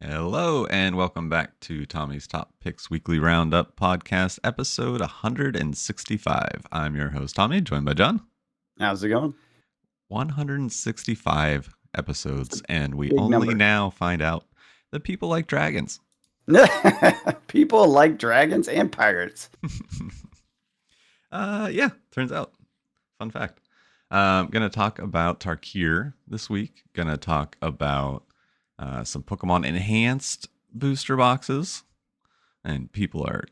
Hello, and welcome back to Tommy's Top Picks Weekly Roundup podcast, episode 165. I'm your host, Tommy, joined by John. How's it going? 165 episodes, and we Big only number. now find out that people like dragons. People like dragons and pirates. Yeah, turns out. Fun fact. Gonna talk about Tarkir this week. Gonna talk about some Pokemon enhanced booster boxes, and people are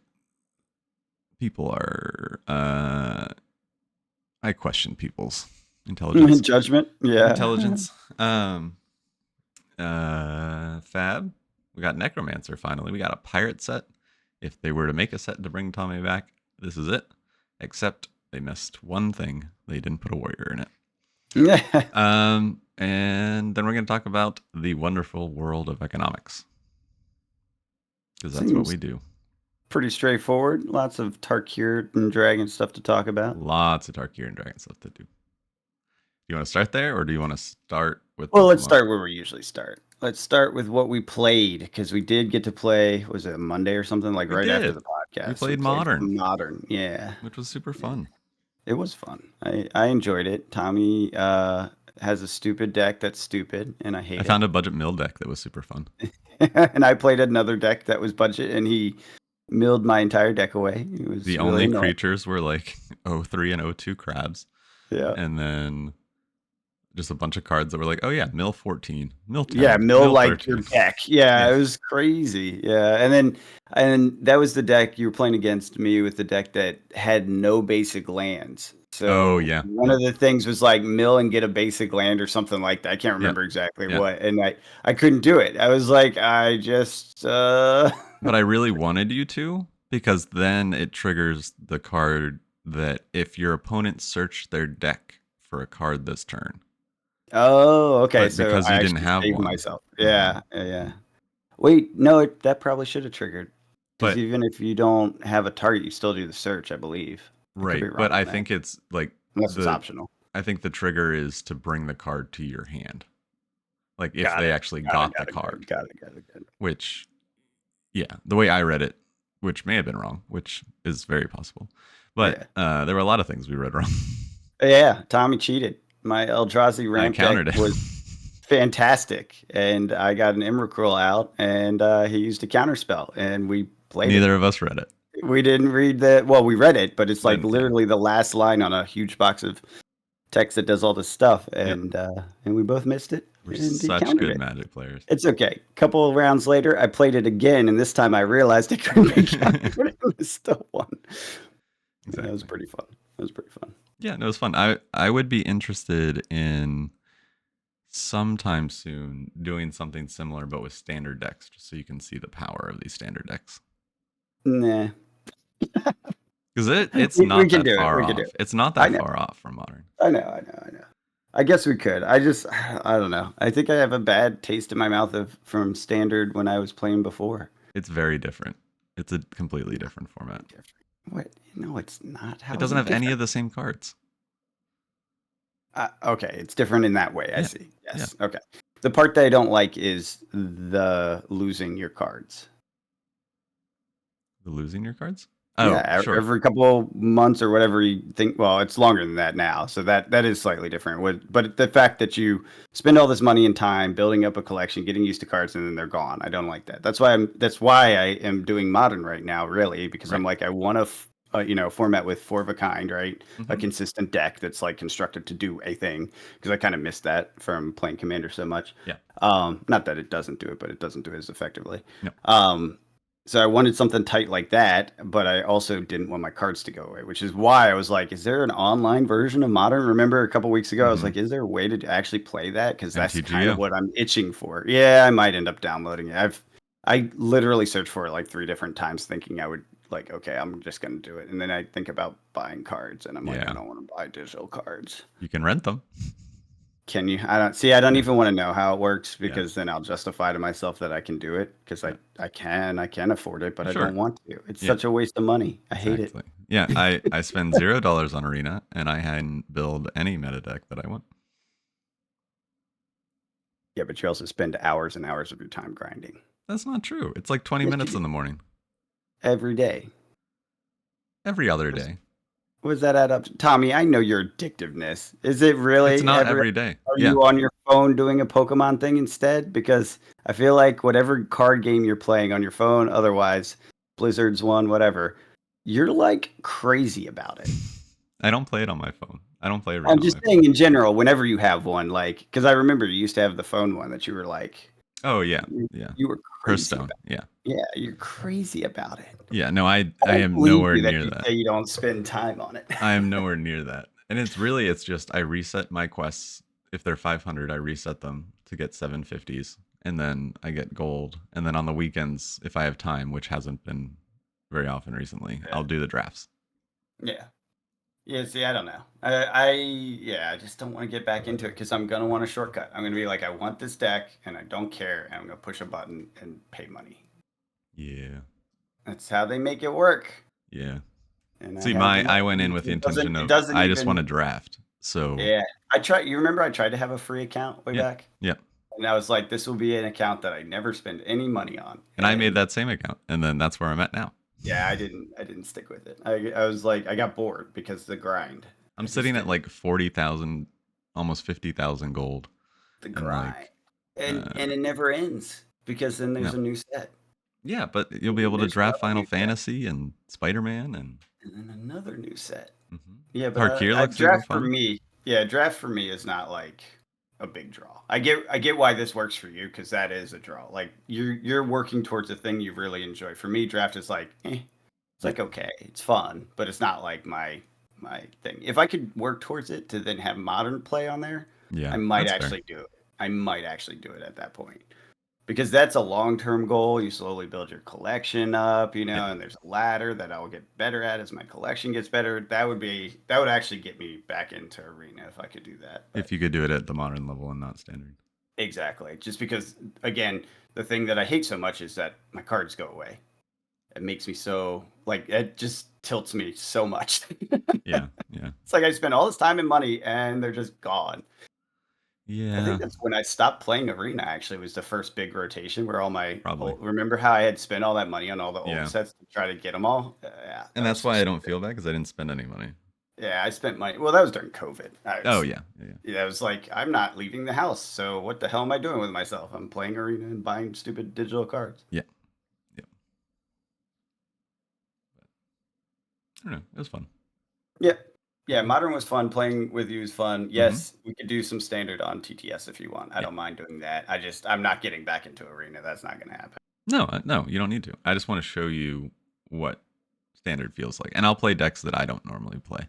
I question people's intelligence. Judgment. Yeah. Intelligence. Fab. We got Necromancer finally. We got a pirate set. If they were to make a set to bring Tommy back, this is it. Except they missed one thing. They didn't put a warrior in it. And then we're going to talk about the wonderful world of economics. Because that's what we do. Pretty straightforward. Lots of Tarkir and Dragon stuff to talk about. Lots of Tarkir and Dragon stuff to do. You want to start there, or do you want to start with... Well, let's start where we usually start. Let's start with what we played, because we did get to play, was it Monday or something? Like right after the podcast. We played Modern. Modern, yeah. Which was super fun. It was fun. I enjoyed it. Tommy has a stupid deck that's stupid, and I hate it. I found a budget mill deck that was super fun. And I played another deck that was budget, and he milled my entire deck away. It was the really only creatures were like 03 and 02 crabs. Yeah. And then just a bunch of cards that were like, oh yeah, mill 14, mill 10, yeah, mill like 13. your deck. Yeah, it was crazy. Yeah, and that was the deck you were playing against me with, the deck that had no basic lands. So one of the things was like mill and get a basic land or something like that. I can't remember exactly what, and I couldn't do it. I was like, I just. But I really wanted you to, because then it triggers the card that if your opponent searched their deck for a card this turn. Oh, okay. But so because I you didn't have one. Myself. Yeah, yeah. Wait, no, that probably should have triggered. Because even if you don't have a target, you still do the search, I believe. Right, but I think it's like... Unless it's optional. I think the trigger is to bring the card to your hand. Like if they actually got the card. Got it. Which, yeah, the way I read it, which may have been wrong, which is very possible. But there were a lot of things we read wrong. Yeah, Tommy cheated. My Eldrazi ramp deck was fantastic, and I got an Emrakul out, and he used a counterspell, and we played. Neither of us read it. We didn't read that. Well, we read it, but it's like literally the last line on a huge box of text that does all this stuff, and we both missed it. We're such good Magic players. It's okay. A couple of rounds later, I played it again, and this time I realized it couldn't be countered. It still won. Exactly. That was pretty fun. Yeah, no, it was fun. I would be interested in sometime soon doing something similar, but with standard decks, just so you can see the power of these standard decks. Nah. Because it's not that far off. It's not that far off from Modern. I know. I guess we could. I don't know. I think I have a bad taste in my mouth from Standard when I was playing before. It's very different. It's a completely different format. What? No, it's not. It doesn't have any of the same cards. Okay, it's different in that way. I see. Yes. Yeah. Okay. The part that I don't like is the losing your cards. The losing your cards? Oh, yeah, sure. Every couple months or whatever you think. Well, it's longer than that now, so that is slightly different. But the fact that you spend all this money and time building up a collection, getting used to cards, and then they're gone, I don't like that. That's why I am doing Modern right now, really, because I'm like, I want a format with 4 of a kind, right? Mm-hmm. A consistent deck that's like constructed to do a thing, because I kind of missed that from playing Commander so much. Yeah. Not that it doesn't do it, but it doesn't do it as effectively. No. So I wanted something tight like that, but I also didn't want my cards to go away, which is why I was like, is there an online version of Modern? Remember a couple weeks ago, I was like, is there a way to actually play that? Because that's kind of what I'm itching for. Yeah, I might end up downloading it. I literally searched for it like 3 different times thinking I would like, okay, I'm just going to do it. And then I think about buying cards, and I'm like, I don't want to buy digital cards. You can rent them. Can you? I don't even want to know how it works, because then I'll justify to myself that I can do it, because I can afford it, but I don't want to. It's such a waste of money. I hate it. Yeah, I spend $0 on Arena, and I hadn't build any meta deck that I want. Yeah, but you also spend hours and hours of your time grinding. That's not true. It's like 20 Yes, you minutes do. in the morning. Every day. Every other day. What does that add up to? Tommy, I know your addictiveness. Is it It's really not every? every day. Are Yeah. you on your phone doing a Pokemon thing instead? Because I feel like whatever card game you're playing on your phone, otherwise, Blizzard's one, whatever, you're like crazy about it. I don't play it on my phone. I don't play I'm Arena on just my phone. saying in general, whenever you have one, like, because I remember you used to have the phone one that you were like, Oh yeah. you, Yeah. you were crazy Hearthstone. about. Yeah. Yeah, you're crazy about it. Yeah. No, I I don't am believe nowhere you that near you that. say you don't spend time on it. I am nowhere near that. And it's just I reset my quests. If they're 500, I reset them to get 750s, and then I get gold. And then on the weekends, if I have time, which hasn't been very often recently, Yeah. I'll do the drafts. Yeah. Yeah, see, I don't know. Yeah, I just don't want to get back into it because I'm gonna want a shortcut. I'm gonna be like, I want this deck, and I don't care, and I'm gonna push a button and pay money. Yeah. That's how they make it work. Yeah. And I See, have the I money. went in with the It intention it of doesn't I just want to even. draft. So Yeah, I tried. You remember I tried to have a free account way yeah, back, yeah. and I was like, this will be an account that I never spend any money on. And I made And that same account, and then that's where I'm at now. yeah, I didn't stick with it. I was like, I got bored because the grind. I'm I just sitting at didn't. like 40,000, almost 50,000 gold, The and grind, like, and it never ends because then there's no, a new set. yeah, but you'll be able to There's draft another Final new set, Fantasy and Spider Man, and and then another new set. mhm. Yeah, but Tarkir I looks super draft for fun. me. Yeah, draft for me is not like a big draw. I get why this works for you because that is a draw. Like you're working towards a thing you really enjoy. For me, draft is like, it's Yeah, like okay, it's fun, but it's not like my thing. If I could work towards it to then have modern play on there, I yeah, might that's fair. actually do it. I might actually do it at that point. Because that's a long-term goal. You slowly build your collection up, Yeah, and there's a ladder that I'll get better at as my collection gets better. That would actually get me back into arena if I could do that. But if you could do it at the modern level and not standard. exactly, just because again, the thing that I hate so much is that my cards go away. It makes me so like it just tilts me so much. Yeah, yeah, It's like I spent all this time and money and they're just gone. I think yeah. that's when I stopped playing Arena. Actually, was the first big rotation where all my Probably. old. Remember how I had spent all that money on all the old Yeah, sets to try to get them all? Yeah, and that was that's so why I don't stupid. feel bad because I didn't spend any money. Yeah, I spent money. Well, that was during COVID. Oh yeah, yeah, Yeah, I was like, I'm not leaving the house, so what the hell am I doing with myself? I'm playing Arena and buying stupid digital cards. yeah, yeah. I don't know. It was fun. Yeah, yeah. Modern was fun. Playing with you is fun. Mm-hmm. Yes, we could do some standard on TTS if you want. I Yeah. don't mind doing that. I'm not getting back into Arena. That's not going to happen. No, no, you don't need to. I just want to show you what standard feels like, and I'll play decks that I don't normally play.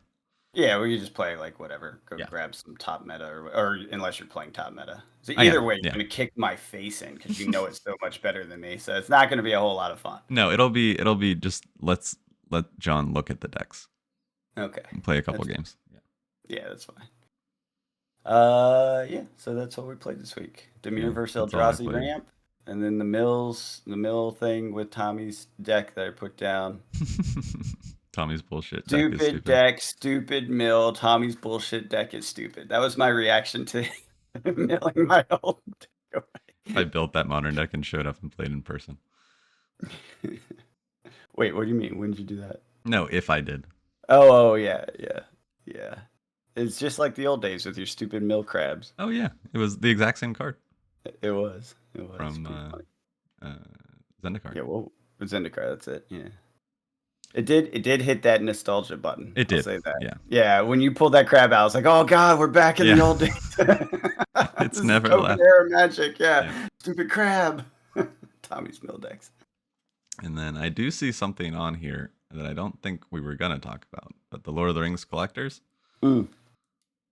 Yeah, we could just play like whatever. Go Yeah, grab some top meta, or unless you're playing top meta. So I either am. way, you're Yeah. gonna kick my face in because you know it's so much better than me. So it's not gonna be a whole lot of fun. No, it'll be just let John look at the decks Okay, and play a couple that's games. Yeah. yeah, that's fine. Yeah. So that's what we played this week. Demeanor Yeah, versus that's all I Eldrazi played. ramp, and then the mill thing with Tommy's deck that I put down. Tommy's bullshit deck is Stupid stupid. deck, stupid mill. Tommy's bullshit deck is stupid. That was my reaction to milling my old deck If I built that modern deck and showed up and played in person. away. Wait, what do you mean? When did you do that? No, if I did. Oh, yeah, yeah, yeah. It's just like the old days with your stupid mill crabs. Oh yeah, it was the exact same card It was. It was from pretty funny. uh, Zendikar. Yeah, well, it's Zendikar, that's it. Yeah. It did hit that nostalgia button. It I'll did. say that. Yeah. Yeah, when you pulled that crab out, I was like, oh God, we're back in the Yeah. old days. It's This is never token left. era magic. Yeah. Yeah. Stupid crab. Tommy's mill decks. And then I do see something on here that I don't think we were gonna talk about, but the Lord of the Rings collectors. Mm.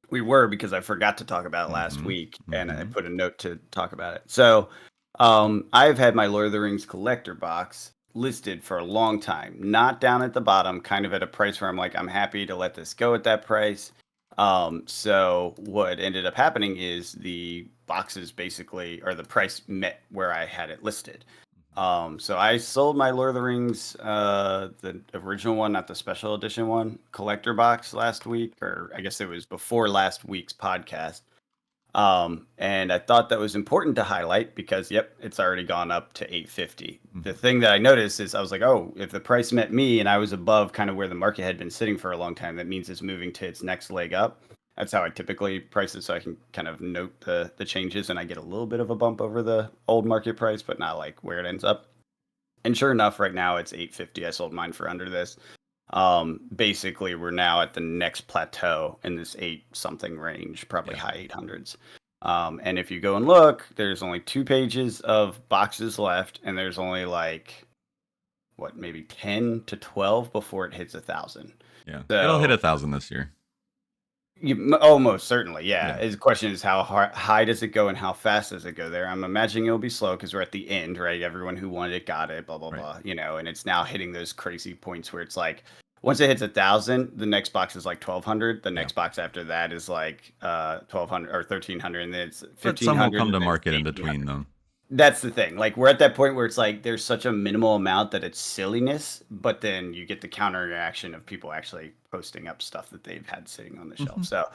We were because I forgot to talk about it last Mm-hmm. week, and I Mm-hmm. put a note to talk about it. So, I've had my Lord of the Rings collector box listed for a long time, not down at the bottom, kind of at a price where I'm like, I'm happy to let this go at that price. So what ended up happening is the boxes basically, or the price met where I had it listed. So I sold my Lord of the Rings, the original one, not the special edition one, collector box last week, or I guess it was before last week's podcast. And I thought that was important to highlight because, yep, it's already gone up to 850. The Mhm. thing that I noticed is I was like, oh, if the price met me and I was above kind of where the market had been sitting for a long time, that means it's moving to its next leg up. That's how I typically price it, so I can kind of note the changes, and I get a little bit of a bump over the old market price, but not like where it ends up. And sure enough, right now it's 850. I sold mine for under this. Basically, we're now at the next plateau in this 8 something range, probably Yeah. high 800s. And if you go and look, there's only 2 pages of boxes left, and there's only like what, maybe 10 to 12 before it hits 1,000. Yeah. It'll hit So 1,000 this year. almost certainly, yeah. Yeah. The question is how high does it go and how fast does it go there? I'm imagining it'll be slow because we're at the end, right? Everyone who wanted it got it, blah blah Right. blah, and it's now hitting those crazy points where it's like once it hits 1,000, the next box is like 1,200. The Yeah. next box after that is like 1,200 or 1,300, and then it's But some will 1,500, come and to then it's market in 1,800. between them. That's the thing. Like we're at that point where it's like there's such a minimal amount that it's silliness, but then you get the counter reaction of people actually posting up stuff that they've had sitting on the shelf. Mhm. So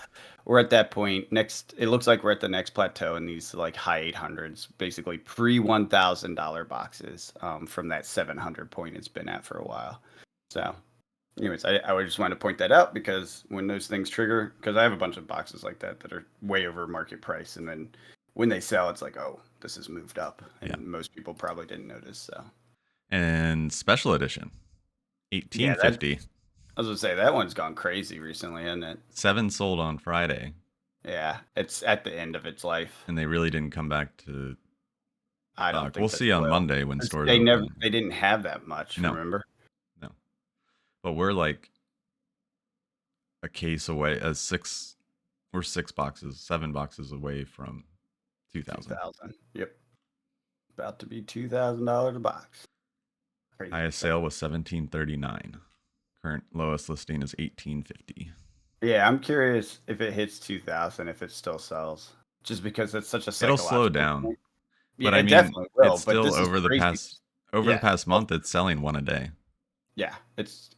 we're at that point. Next, it looks like we're at the next plateau in these like high 800s, basically pre $1,000 boxes from that 700 point it's been at for a while. So, anyways, I would just want to point that out because when those things trigger, because I have a bunch of boxes like that that are way over market price, and then when they sell, it's like, oh, this has moved up, Yeah. and most people probably didn't notice. So, And special edition, yeah, that 1850. I was gonna say that one's gone crazy recently, isn't it? 7 sold on Friday, Yeah, it's at the end of its life. and they really didn't come back to I don't stock. We'll think that see they on will. Monday when stores They open. didn't have that much. No, Remember, no. But we're like a case away, we're 6 boxes, 7 boxes away from 2,000. 2,000. Yep, about to be $2,000 a box. Crazy Highest stuff. sale was 1739. Current lowest listing is 1850. Yeah, I'm curious if it hits 2,000, if it still sells, just because it's such a It'll slow psychological down, point. but Yeah, I it mean, definitely it's will. But still this is over the crazy. Yeah, past month. It's selling one a day. yeah, it's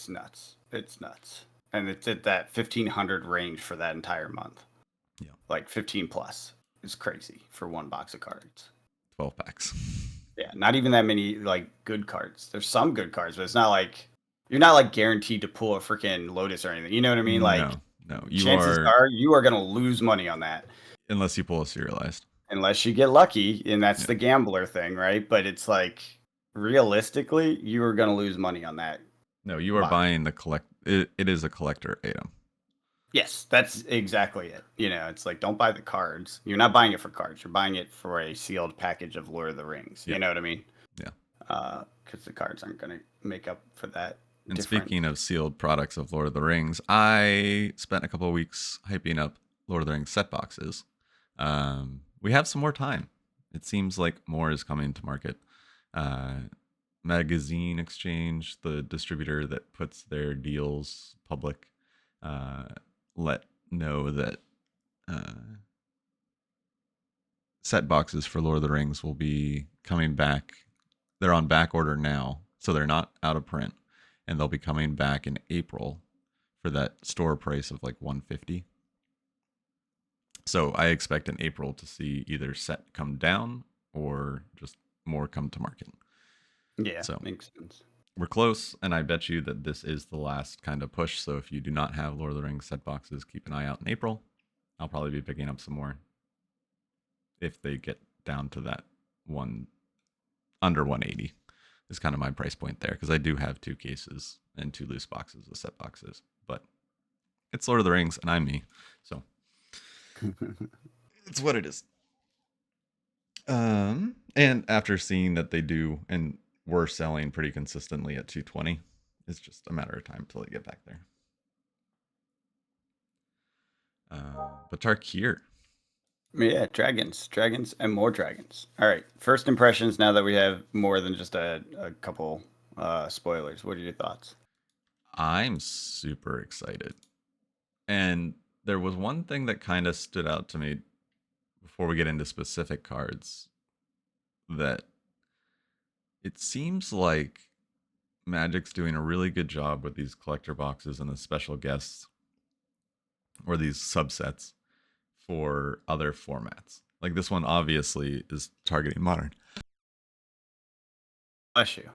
nuts. It's nuts, and it's at that 1,500 range for that entire month. Yeah, Like 15 plus is crazy for one box of cards. 12 packs. Yeah, not even that many like good cards. There's some good cards, but it's not like you're not like guaranteed to pull a freaking Lotus or anything. You know what I mean? Like No, no, you chances are, are you are gonna lose money on that unless you pull a serialized. unless you get lucky, and that's Yeah, the gambler thing, right? But it's like realistically, you are gonna lose money on that no, you are box. buying the collect. It is a collector item. Yes, that's exactly it. It's like don't buy the cards. You're not buying it for cards. You're buying it for a sealed package of Lord of the Rings. Yeah, You know what I mean? yeah. Because the cards aren't going to make up for that And difference. speaking of sealed products of Lord of the Rings, I spent a couple of weeks hyping up Lord of the Rings set boxes. We have some more time. It seems like more is coming to market. Uh, Magazine Exchange, the distributor that puts their deals public, uh, let know that uh, set boxes for Lord of the Rings will be coming back. They're on back order now, so they're not out of print, and they'll be coming back in April for that store price of like 150. So I expect in April to see either set come down or just more come to market. Yeah, So makes sense. we're close, and I bet you that this is the last kind of push. So if you do not have Lord of the Rings set boxes, keep an eye out in April. I'll probably be picking up some more if they get down to that one under 180 is kind of my price point there, because I do have 2 cases and 2 loose boxes of set boxes, but it's Lord of the Rings and I'm me, so it's what it is. And after seeing that they do and were selling pretty consistently at 220, it's just a matter of time till they get back there. But Tarkir, Yeah, dragons, and more dragons. All right, first impressions now that we have more than just a couple spoilers. What are your thoughts? I'm super excited. And there was one thing that kind of stood out to me before we get into specific cards, that it seems like Magic's doing a really good job with these collector boxes and the special guests or these subsets, for other formats. Like this one obviously is targeting modern. Bless you.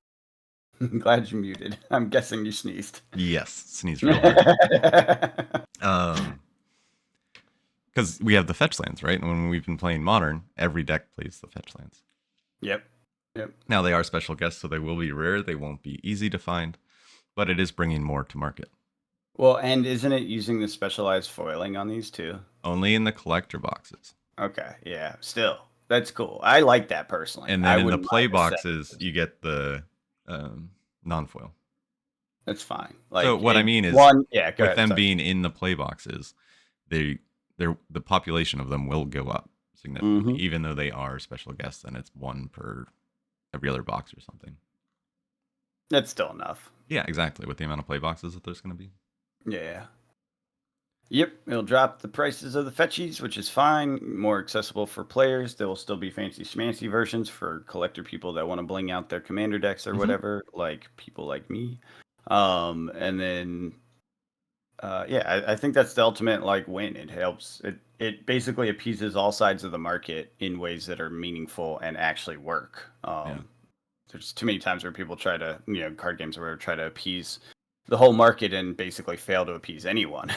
I'm glad you muted. I'm guessing you sneezed. Yes, sneeze real hard. Because we have the fetch lands, right? And when we've been playing modern, every deck plays the fetch lands. Yep. Now they are special guests, so they will be rare. They won't be easy to find, but it is bringing more to market. Well, and isn't it using the specialized foiling on these too? Only in the collector boxes. Okay, yeah. Still, that's cool. I like that personally. And then in the play boxes, you get the non-foil. That's fine. Like, so what I mean is, with them being in the play boxes, the population of them will go up significantly, even though they are special guests, and it's one per every other box or something. That's still enough. Yeah, exactly. With the amount of play boxes that there's going to be. Yeah. Yep, it'll drop the prices of the fetchies, which is fine. More accessible for players. There will still be fancy schmancy versions for collector people that want to bling out their commander decks or whatever, like people like me. And then, I think that's the ultimate like win. It helps. It basically appeases all sides of the market in ways that are meaningful and actually work. There's too many times where people try to, card games where try to appease the whole market and basically fail to appease anyone.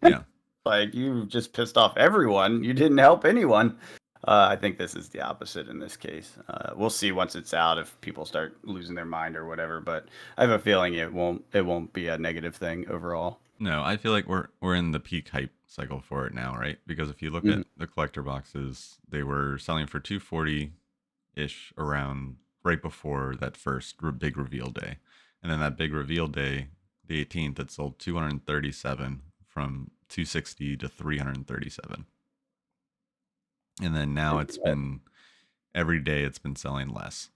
Yeah. Like, you just pissed off everyone. You didn't help anyone. I think this is the opposite in this case. We'll see once it's out if people start losing their mind or whatever. But I have a feeling it won't be a negative thing overall. No, I feel like we're in the peak hype cycle for it now, right? Because if you look at the collector boxes, they were selling for $240-ish around right before that first big reveal day, and then that big reveal day, the 18th, it sold 237 from 260 to 337, and then now it's been every day it's been selling less.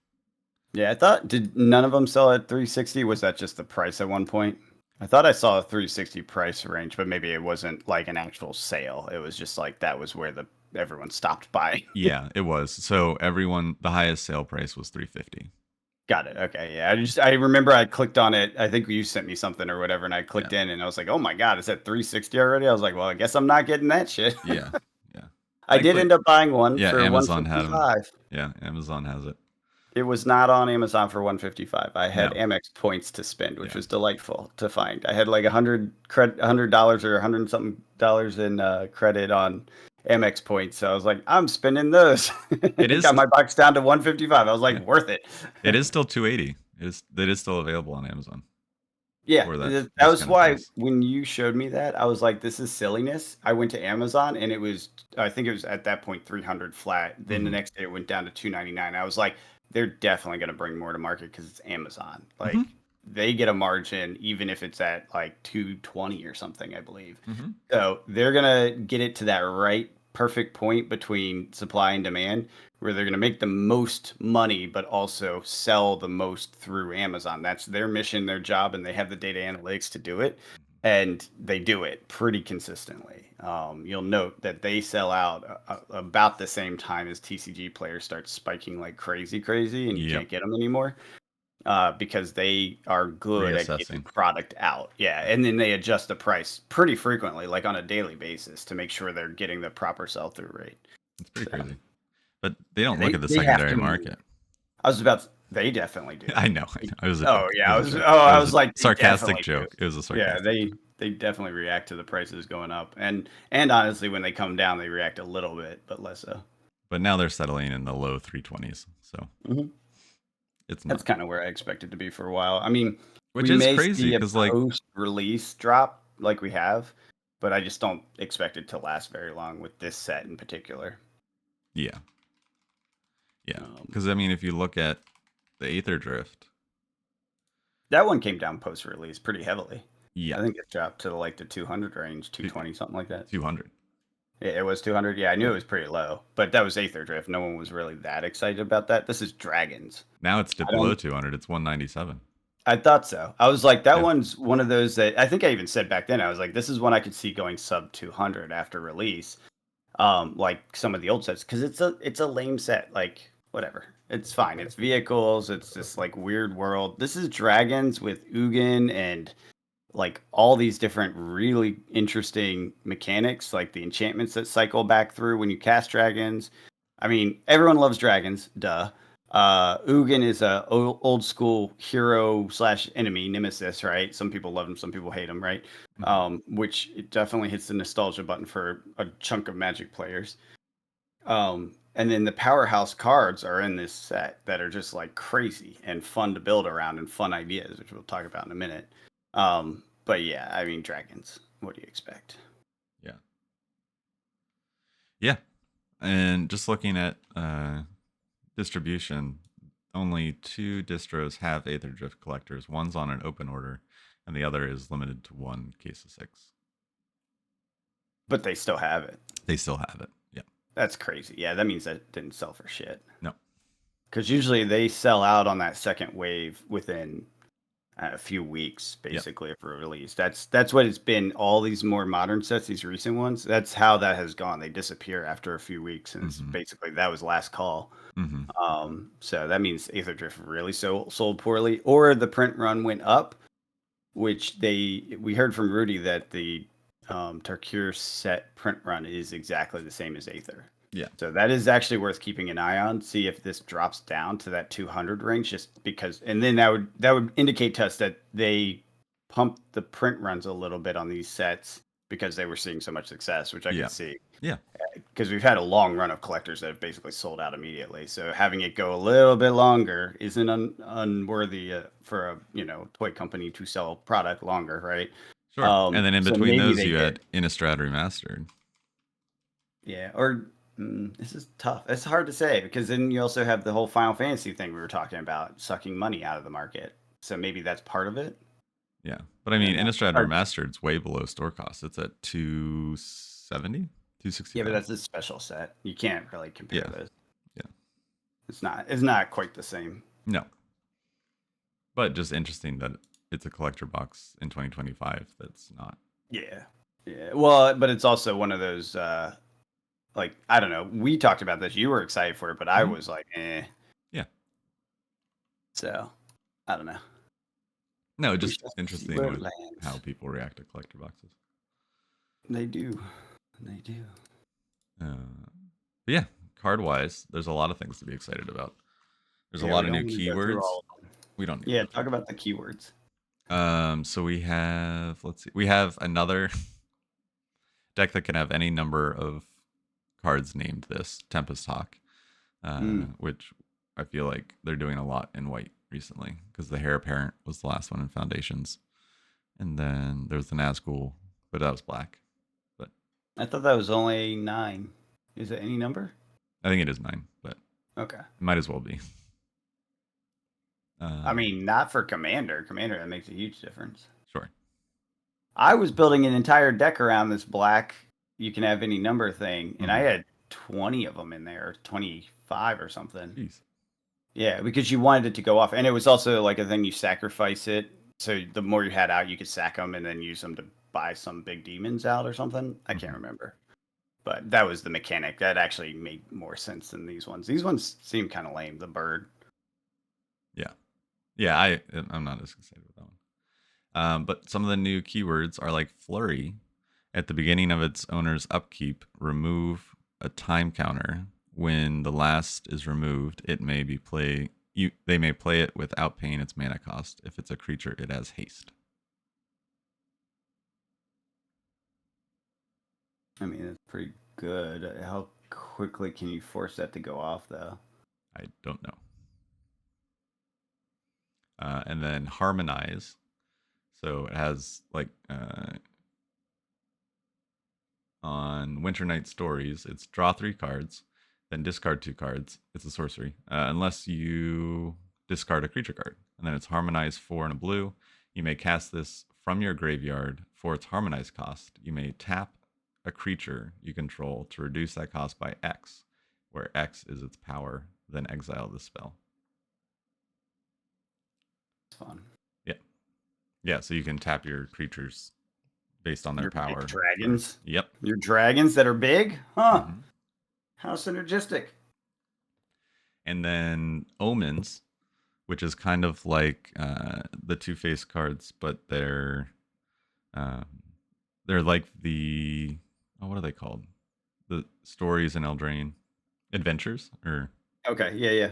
Yeah, I thought, did none of them sell at 360? Was that just the price at one point? I thought I saw a 360 price range, but maybe it wasn't like an actual sale. It was just like that was where everyone stopped buying. Yeah, it was. So the highest sale price was 350. Got it. Okay. Yeah. I remember I clicked on it. I think you sent me something or whatever, and I clicked in and I was like, oh my God, is at 360 already? I was like, well, I guess I'm not getting that shit. Yeah. I did end up buying one for Amazon 155. Yeah, Amazon has it. It was not on Amazon for 155. I had Amex points to spend, which was delightful to find. I had like $100 or 100 something dollars in credit on Amex points. So I was like, I'm spending those. It got my box down to 155. I was like, worth it. It is still 280. It is still available on Amazon. Yeah, that was why when you showed me that, I was like, this is silliness. I went to Amazon and I think it was at that point 300 flat. Then the next day it went down to 299. I was like, they're definitely going to bring more to market because it's Amazon. Like, they get a margin even if it's at like 220 or something, I believe. So they're going to get it to that right perfect point between supply and demand where they're going to make the most money but also sell the most through Amazon. That's their mission, their job, and they have the data analytics to do it, and they do it pretty consistently. You'll note that they sell out about the same time as TCG players start spiking like crazy, and you can't get them anymore. Because they are good at getting product out. Yeah, and then they adjust the price pretty frequently, like on a daily basis, to make sure they're getting the proper sell-through rate. It's pretty crazy. But they don't look at the secondary market. They definitely do. I know. I was like, sarcastic joke. It was a sarcastic joke. They definitely react to the prices going up. And honestly, when they come down, they react a little bit, but less so. But now they're settling in the low 320s. So that's kind of where I expected to be for a while. I mean, which is crazy because like post-release drop like we have, but I just don't expect it to last very long with this set in particular. Yeah. Because I mean, if you look at the Aether Drift, that one came down post-release pretty heavily. Yeah, I think it dropped to like the 200 range, 220, something like that. 200. Yeah, it was 200. Yeah, I knew it was pretty low, but that was Aether Drift. No one was really that excited about that. This is Dragons. Now it's dipped below 200. It's 197. I thought so. I was like, that one's one of those that I think I even said back then. I was like, this is one I could see going sub 200 after release, like some of the old sets, because it's a lame set. Like, whatever, it's fine. It's vehicles. It's this like weird world. This is Dragons with Ugin and like all these different really interesting mechanics, like the enchantments that cycle back through when you cast dragons. I mean, everyone loves dragons, duh. Ugin is a old school hero slash enemy nemesis, right? Some people love him, some people hate him, right? Which it definitely hits the nostalgia button for a chunk of Magic players. And then the powerhouse cards are in this set that are just like crazy and fun to build around and fun ideas, which we'll talk about in a minute. But yeah, I mean, dragons. What do you expect? Yeah. Yeah. And just looking at distribution, only 2 distros have Aether Drift collectors. One's on an open order, and the other is limited to 1 case of 6. But they still have it. They still have it. Yeah. That's crazy. Yeah, that means that it didn't sell for shit. No. Because usually they sell out on that second wave within a few weeks, basically, if released. That's what it's been. All these more modern sets, these recent ones, that's how that has gone. They disappear after a few weeks, and it's basically that was last call. So that means Aether Drift really sold poorly, or the print run went up, which we heard from Rudy that the Tarkir set print run is exactly the same as Aether. Yeah. So that is actually worth keeping an eye on. See if this drops down to that 200 range, just because, and then that would indicate to us that they pumped the print runs a little bit on these sets because they were seeing so much success, which I can see. Yeah. Because we've had a long run of collectors that have basically sold out immediately. So having it go a little bit longer isn't unworthy for a toy company to sell product longer, right? Sure. And then in So between maybe those, they you had did. Innistrad Remastered. Yeah, or this is tough. It's hard to say because then you also have the whole Final Fantasy thing we were talking about, sucking money out of the market. So maybe that's part of it. Yeah. But I I don't mean, know. Innistrad Remastered's way below store cost. It's at 270, Yeah, but 265. that's a special set. You can't really compare Yeah. those. Yeah. It's not quite the same. No. But just interesting that it's a collector box in 2025 that's not. Yeah. Yeah. Well, but it's also one of those like I don't know. We talked about this. You were excited for it, but I was like, eh. Yeah. So I don't know. No, We just shall see interesting where it with how lands. people react to collector boxes. They do. They do. But yeah, card wise, there's a lot of things to be excited about. There's a Yeah, lot we of new don't need to go through keywords. all of them. We don't need Yeah, to go talk through. about the keywords. So we have, let's see, we have another deck that can have any number of cards named this Tempest Hawk, which I feel like they're doing a lot in white recently because the Heir Apparent was the last one in Foundations, and then there's the Nazgul, but that was black. But I thought that was only 9. Is it any number? I think it is 9, but Okay. it might as well be. I mean, not for Commander. Commander, that makes a huge difference. Sure. I was building an entire deck around this black, you can have any number thing, and I had 20 of them in there, 25 or something. Jeez. Yeah, because you wanted it to go off. And it was also like a thing you sacrifice it. So the more you had out, you could sack them and then use them to buy some big demons out or something. I can't remember. But that was the mechanic. That actually made more sense than these ones. These ones seem kind of lame. The bird. Yeah. Yeah, I'm not as excited with that one. But some of the new keywords are like flurry. At the beginning of its owner's upkeep, remove a time counter. When the last is removed, it may be they may play it without paying its mana cost. If it's a creature, it has haste. I mean, it's pretty good. How quickly can you force that to go off, though? I don't know. And then harmonize. So it has like on Winter Night Stories, it's draw 3 cards, then discard 2 cards. It's a sorcery, unless you discard a creature card, and then it's harmonize 4 and a blue. You may cast this from your graveyard for its harmonize cost. You may tap a creature you control to reduce that cost by X, where X is its power. Then exile the spell. It's fun. Yeah, yeah. So you can tap your creatures based on their Your power. dragons. Yep. Your dragons that are big, huh? How synergistic. And then omens, which is kind of like the Two-Face cards, but they're Um, they're like the what are they called? The stories in Eldraine adventures, or Okay, yeah.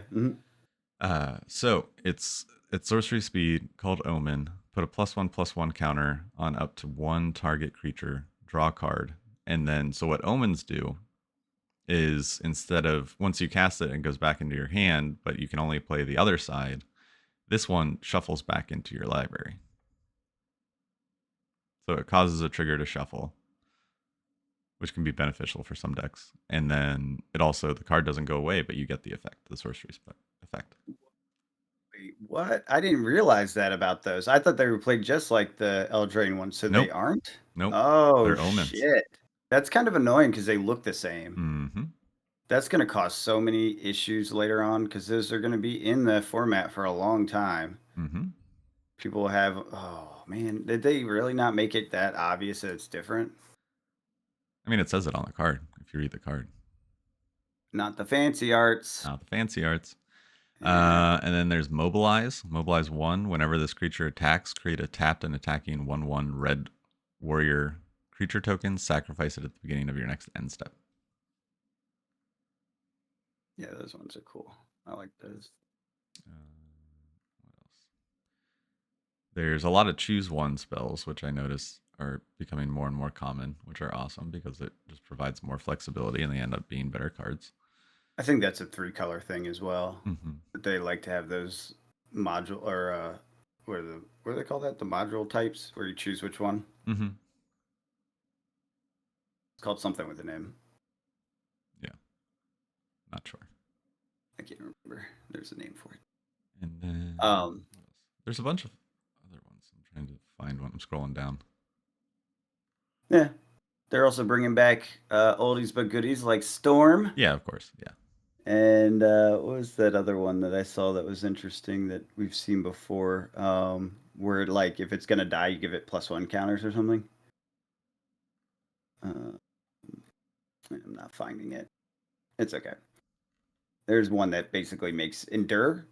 so it's sorcery speed called Omen. Put a +1/+1 counter on up to one target creature. Draw a card, and then so what omens do is instead of once you cast it, it goes back into your hand, but you can only play the other side. This one shuffles back into your library, so it causes a trigger to shuffle, which can be beneficial for some decks. And then it also the card doesn't go away, but you get the effect, the sorcery effect. Wait, what? I didn't realize that about those. I thought they were played just like the Eldraine ones, so they Nope, aren't? nope, Oh, they're omens. shit. That's kind of annoying because they look the same. Mm-hmm. That's going to cause so many issues later on because those are going to be in the format for a long time. Mm-hmm. People have, oh man, did they really not make it that obvious that it's different? I mean, it says it on the card if you read the card. Not the fancy arts. Not the fancy arts. Yeah. And then there's Mobilize. Mobilize 1. Whenever this creature attacks, create a tapped and attacking 1/1 red warrior creature token. Sacrifice it at the beginning of your next end step. Yeah, those ones are cool. I like those. What else? There's a lot of choose one spells, which I notice are becoming more and more common, which are awesome because it just provides more flexibility and they end up being better cards. I think that's a 3-color thing as well. Mm-hmm. They like to have those module or what do they call that? The module types where you choose which one. Mm-hmm. It's called something with a name. Yeah. Not sure. I can't remember. There's a name for it. And then there's a bunch of other ones. I'm trying to find one. I'm scrolling down. Yeah. They're also bringing back oldies but goodies like Storm. Yeah, of course. Yeah. And what was that other one that I saw that was interesting that we've seen before? Where like if it's gonna die, you give it +1 counters or something. I'm not finding it. It's okay. There's one that basically makes endure.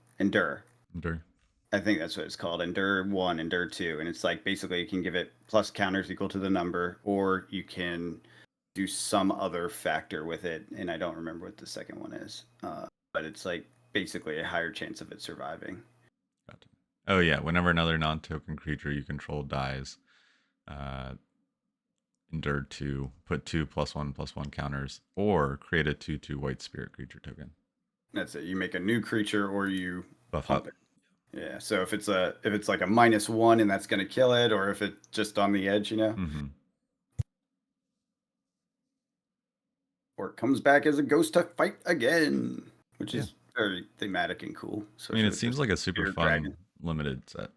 I think that's what it's called. Endure 1, Endure 2. And it's like basically you can give it plus counters equal to the number, or you can do some other factor with it. And I don't remember what the second one is. But it's like basically a higher chance of it surviving. Gotcha. Oh, yeah. Whenever another non token creature you control dies, endure 2, put 2 +1/+1 counters, or create a 2/2 white spirit creature token. That's it. You make a new creature or you Buff pump up. it. Yeah. So if it's like a -1 and that's gonna kill it, or if it's just on the edge, Mm-hmm. or it comes back as a ghost to fight again, which Yeah. is very thematic and cool. I mean, it Especially with seems this like a super spirit fun dragon. limited set.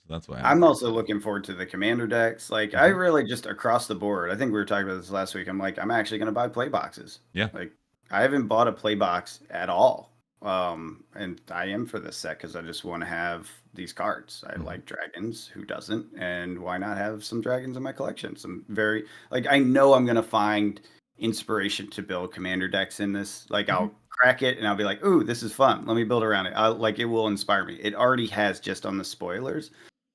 So that's why I'm I'm very also excited. looking forward to the commander decks. Like I Mhm. really just across the board. I think we were talking about this last week. I'm like, I'm actually gonna buy play boxes. Yeah. Like I haven't bought a play box at all. And I am for this set because I just want to have these cards. I Mhm. like dragons. Who doesn't? And why not have some dragons in my collection? Some very like I know I'm gonna find inspiration to build commander decks in this. Like Mhm. I'll crack it and I'll be like, ooh, this is fun. Let me build around it. Like it will inspire me. It already has just on the spoilers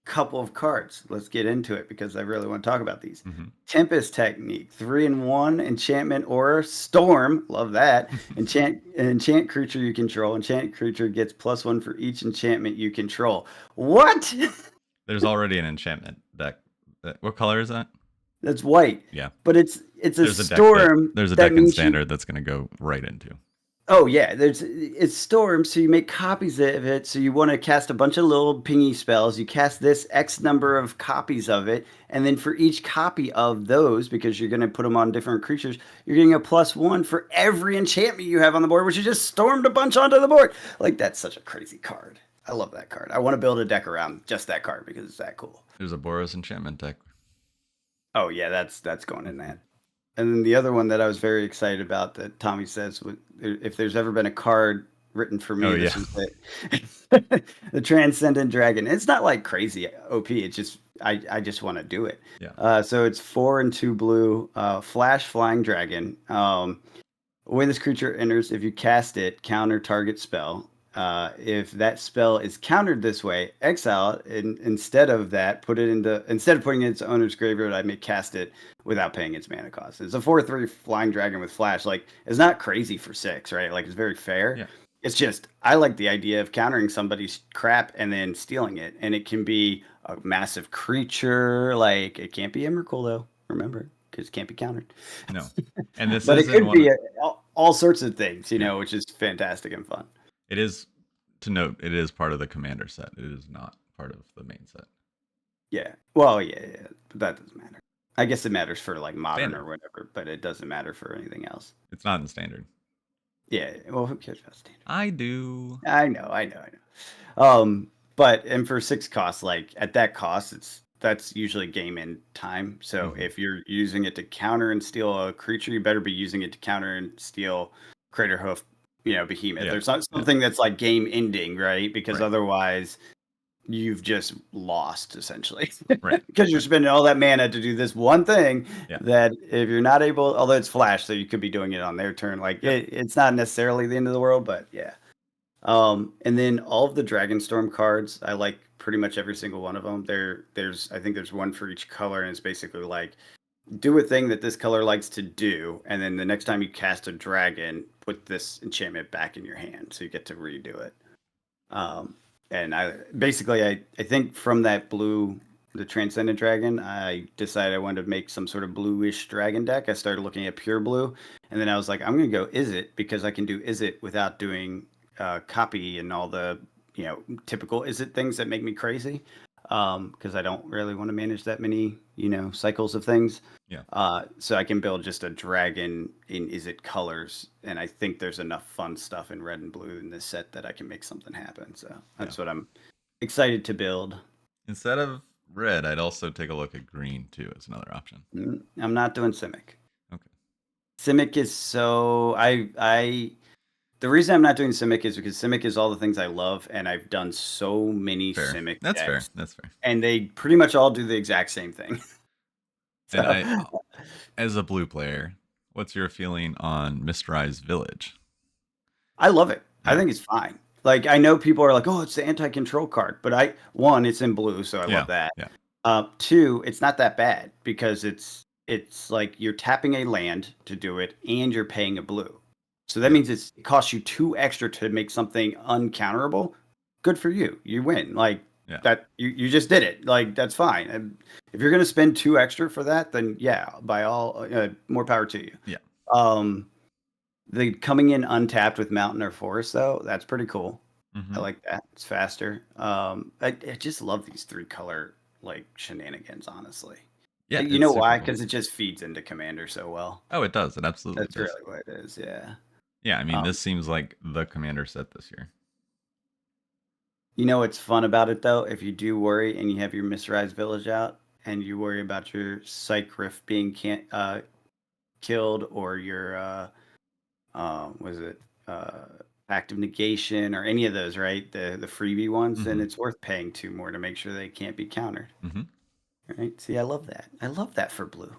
couple of cards. Let's get into it because I really want to talk about these. Mhm. Tempest Technique, 3-in-1 enchantment aura, Storm, love that. Enchant creature you control. Enchant creature gets +1 for each enchantment you control. What? There's already an enchantment deck. What color is that? That's white. Yeah. But it's a There's a deck that storm there's a that deck in means you. standard that's going to go right into. Oh yeah, it's Storm, so you make copies of it. So you want to cast a bunch of little pingy spells. You cast this X number of copies of it, and then for each copy of those, because you're going to put them on different creatures, you're getting a +1 for every enchantment you have on the board, which you just stormed a bunch onto the board. Like that's such a crazy card. I love that card. I want to build a deck around just that card because it's that cool. There's a Boros enchantment deck. Oh yeah, that's going in that. And then the other one that I was very excited about that Tommy says, if there's ever been a card written for me, Oh, this yeah. was it. The Transcendent Dragon. It's not like crazy OP. It's just I just want to do it. Yeah. So it's 4 and 2 blue, flash flying dragon. When this creature enters, if you cast it, counter target spell. if that spell is countered this way, exile it, and instead of putting it in its owner's graveyard, I may cast it without paying its mana cost. It's a 4/3 flying dragon with flash. Like, it's not crazy for 6, right? Like, it's very fair. Yeah. It's just I like the idea of countering somebody's crap and then stealing it, and it can be a massive creature. Like, it can't be Emrakul though. Remember, because it can't be countered. No. And this But is it could in one. be all sorts of things, Yeah. which is fantastic and fun. It is to note. It is part of the commander set. It is not part of the main set. Yeah. Well, yeah, but that doesn't matter. I guess it matters for like modern Standard. or whatever, but it doesn't matter for anything else. It's not in standard. Yeah. Well, who cares about standard? I do. I know. But and for 6 costs, like at that cost, that's usually game in time. So if you're using it to counter and steal a creature, you better be using it to counter and steal Crater Hoof, Behemoth. Yeah. There's not something that's like game ending, right? Because Right. otherwise you've just lost essentially. Right. Because you're spending all that mana to do this one thing Yeah. that if you're not able, although it's flash, so you could be doing it on their turn. Like it's not necessarily the end of the world, but yeah. And then all of the Dragonstorm cards, I like pretty much every single one of them. I think there's one for each color, and it's basically like do a thing that this color likes to do, and then the next time you cast a dragon, put this enchantment back in your hand, so you get to redo it. And I think from that blue, the Transcendent Dragon, I decided I wanted to make some sort of bluish dragon deck. I started looking at pure blue, and then I was like, I'm going to go Izzet because I can do Izzet without doing copy and all the typical Izzet things that make me crazy. Because I don't really want to manage that many cycles of things. Yeah. So I can build just a dragon in Izzet colors, and I think there's enough fun stuff in red and blue in this set that I can make something happen. So that's what I'm excited to build. Instead of red, I'd also take a look at green too as another option. I'm not doing Simic. Okay. Simic is so the reason I'm not doing Simic is because Simic is all the things I love, and I've done so many Fair. Simic That's decks, fair. That's fair. and they pretty much all do the exact same thing. So, And as a blue player, what's your feeling on Mistrise Village? I love it. Yeah. I think it's fine. Like, I know people are like, "Oh, it's the anti-control card," but one, it's in blue, so I love that. Yeah. 2, it's not that bad because it's like you're tapping a land to do it, and you're paying a blue. So that means it costs you 2 extra to make something uncounterable. Good for you. You win. Like that. You just did it. Like, that's fine. And if you're gonna spend 2 extra for that, then yeah, by all more power to you. Yeah. The coming in untapped with mountain or forest though, that's pretty cool. Mm-hmm. I like that. It's faster. I just love these 3 color like shenanigans, honestly. Yeah. You know why? Because it just feeds into Commander so well. Oh, it does. It absolutely does. That's really what it is. Yeah. Yeah, I mean, this seems like the Commander set this year. You know what's fun about it though? If you do worry and you have your Mistrise Village out and you worry about your Psych Rift being killed or your Active Negation or any of those, right? The freebie ones, then it's worth paying 2 more to make sure they can't be countered. Right? See, I love that. I love that for blue.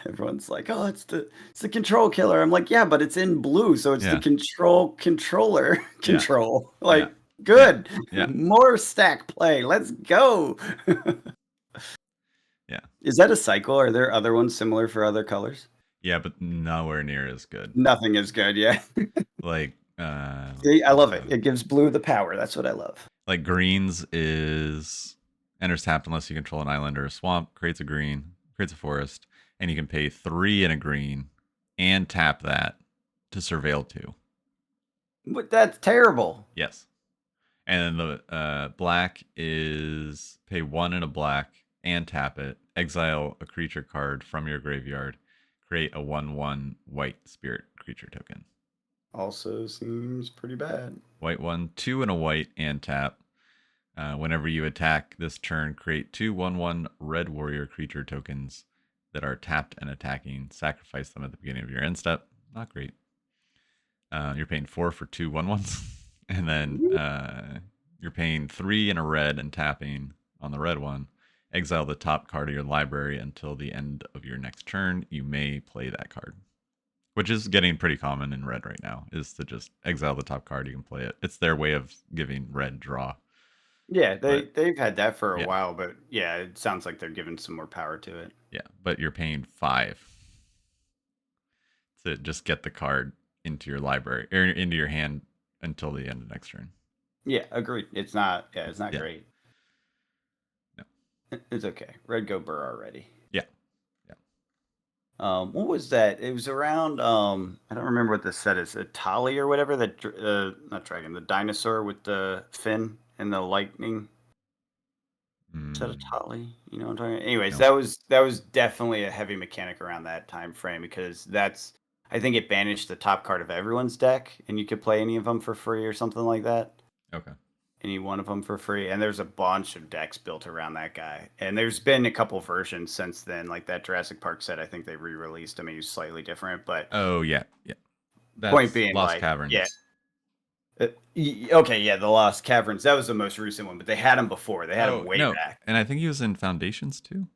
Everyone's like, "Oh, it's the control killer." I'm like, "Yeah, but it's in blue, so it's the controller control." Like, good. Yeah. More stack play. Let's go. Yeah. Is that a cycle? Are there other ones similar for other colors? Yeah, but nowhere near as good. Nothing is good. Yeah. Like, see, I love it. It gives blue the power. That's what I love. Like greens is enters tapped unless you control an island or a swamp, creates a green, creates a forest, and you can pay 3 in a green and tap that to surveil 2. But that's terrible. Yes. And then the black is pay 1 in a black and tap it, exile a creature card from your graveyard, create a 1/1 white spirit creature token. Also seems pretty bad. White 1, 2 in a white and tap. Whenever you attack this turn, create 2 1/1 red warrior creature tokens that are tapped and attacking. Sacrifice them at the beginning of your end step. Not great. You're paying 4 for 2 1/1s. And then you're paying 3 in a red and tapping on the red one. Exile the top card of your library until the end of your next turn. You may play that card. which is getting pretty common in red right now, is to just exile the top card. You can play it. It's their way of giving red draw. Yeah, But they've had that for a yeah, while, but yeah, it sounds like they're giving some more power to it. yeah. But you're paying 5 to just get the card into your library or into your hand until the end of next turn. Yeah, agreed. It's not. Yeah, it's not Yeah. great. No. It's okay. Red go burr already. Yeah. Yeah. What was that? It was around. I don't remember what the set is. A Tali or whatever. That not dragon. The dinosaur with the fin and the lightning. Is that a Tali? You know what I'm talking about? Anyways, No. that was definitely a heavy mechanic around that time frame because that's. I think it banished the top card of everyone's deck, and you could play any of them for free or something like that. Okay. Any one of them for free, and there's a bunch of decks built around that guy, and there's been a couple versions since then, like that Jurassic Park set. I think they re-released. I mean, it's slightly different, but Oh yeah. Yeah. point That's being, Lost like, yeah, Caverns. okay, yeah, the Lost Caverns. That was the most recent one, but they had him before. They had him Oh way no. back. And I think he was in Foundations too.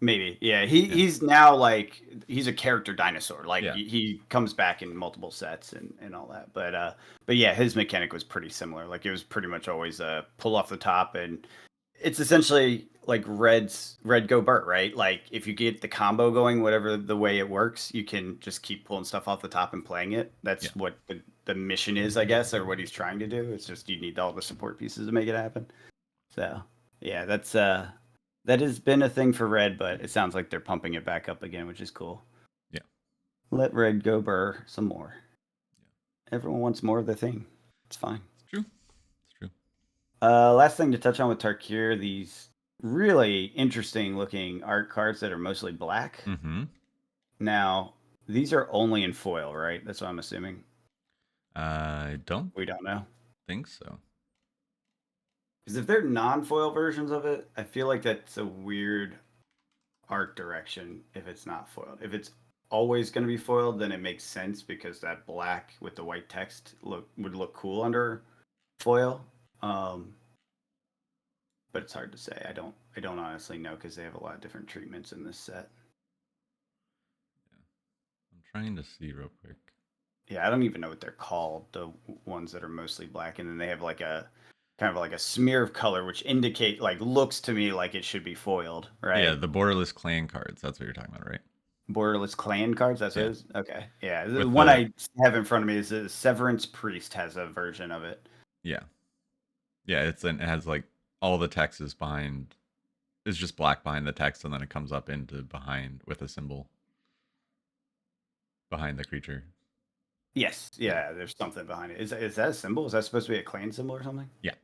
Maybe, yeah. Yeah. He's now like he's a character dinosaur. Like Yeah. he comes back in multiple sets and all that. But yeah, his mechanic was pretty similar. Like it was pretty much always a pull off the top, and it's essentially like red go Burt, right? Like if you get the combo going, whatever the way it works, you can just keep pulling stuff off the top and playing it. Yeah. That's what the mission is, I guess, or what he's trying to do. It's just you need all the support pieces to make it happen. So yeah, that has been a thing for red, but it sounds like they're pumping it back up again, which is cool. Yeah. Let red go burr some more. Yeah. Everyone wants more of the thing. It's fine. It's true. It's true. Last thing to touch on with Tarkir, these really interesting looking art cards that are mostly black. Mm-hmm. Now, these are only in foil, right? That's what I'm assuming. I don't We don't know. think so. Because if they're non-foil versions of it, I feel like that's a weird art direction if it's not foiled. If it's always going to be foiled, then it makes sense because that black with the white text would look cool under foil. But it's hard to say. I don't honestly know because they have a lot of different treatments in this set. I'm trying to see real quick. Yeah, I don't even know what they're called. The ones that are mostly black, and then they have like a kind of like a smear of color, which looks to me like it should be foiled, right? Yeah, the borderless clan cards. That's what you're talking about, right? Borderless clan cards. That's what Yeah. it is. Okay, yeah. The With one the I have in front of me is the Severance Priest has a version of it. yeah. Yeah, it has like all the text is behind. It's just black behind the text, and then it comes up into behind with a symbol behind the creature. Yes, yeah. There's something behind it. Is that a symbol? Is that supposed to be a clan symbol or something? Yeah.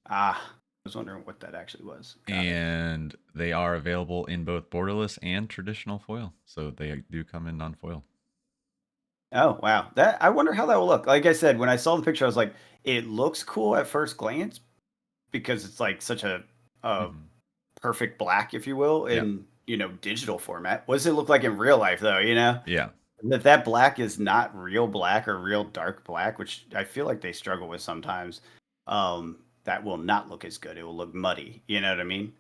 Ah, I was wondering what that actually was. Got it. And they are available in both borderless and traditional foil, so they do come in non-foil. Oh wow, that I wonder how that will look. Like I said, when I saw the picture, I was like, it looks cool at first glance because it's like such a Mhm. perfect black, if you will, Yeah. in digital format. What does it look like in real life, though? Yeah. That black is not real black or real dark black, which I feel like they struggle with sometimes. That will not look as good. It will look muddy. You know what I mean?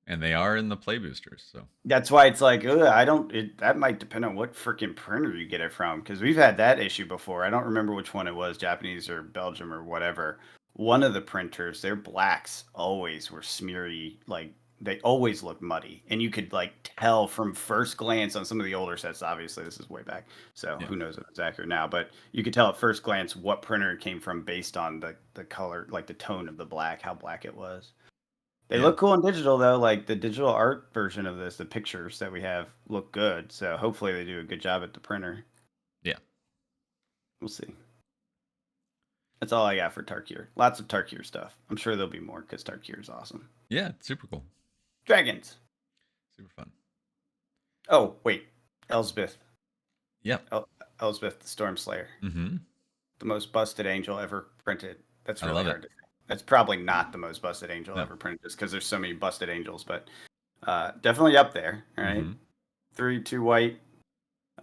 And they are in the play boosters, so That's why it's like, ugh, I don't. That might depend on what freaking printer you get it from, because we've had that issue before. I don't remember which one it was, Japanese or Belgium or whatever. One of the printers, their blacks always were smeary, like they always looked muddy, and you could like tell from first glance on some of the older sets. Obviously, this is way back, so yeah. who knows if it's accurate now, but you could tell at first glance what printer it came from based on the color, like the tone of the black, how black it was. They Yeah. look cool in digital though. Like the digital art version of this, the pictures that we have look good. So hopefully they do a good job at the printer. Yeah. We'll see. That's all I got for Tarkir. Lots of Tarkir stuff. I'm sure there'll be more because Tarkir is awesome. Yeah, it's super cool. Dragons. Super fun. Oh wait, Elspeth. Yep. Elspeth the Storm Slayer. Mm-hmm. The most busted angel ever printed. That's I really love hard it. to say. That's probably not the most busted angel No. ever printed, just because there's so many busted angels, but definitely up there. All right, Mm-hmm. 3/2 white.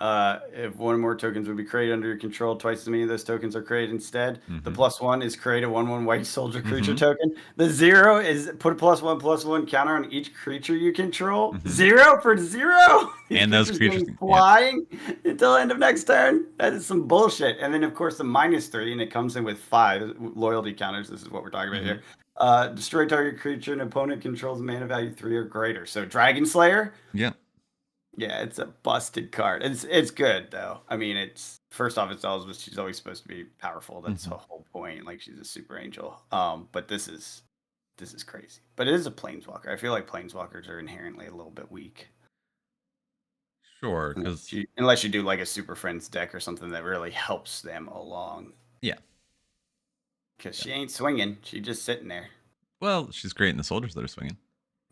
If one or more tokens would be created under your control, twice as many of those tokens are created instead. The Mm-hmm. +1 is create a 1/1 white soldier creature Mm-hmm. token. The 0 is put a +1/+1 counter on each creature you control. Mm-hmm. 0 for 0. These And those creatures creatures, going yeah. flying until end of next turn. That is some bullshit. And then of course the -3, and it comes in with 5 loyalty counters. This is what we're talking about Mm-hmm. here. Destroy target creature an opponent controls mana value 3 or greater. So Dragon Slayer. Yeah. Yeah, it's a busted card. It's good though. I mean, it's first off, she's always supposed to be powerful. That's Mm-hmm. the whole point. Like she's a super angel. But this is crazy. But it is a planeswalker. I feel like planeswalkers are inherently a little bit weak. Sure, because Unless you do like a Super Friends deck or something that really helps them along. yeah. Because she ain't swinging. She's just sitting there. Well, she's great in the soldiers that are swinging.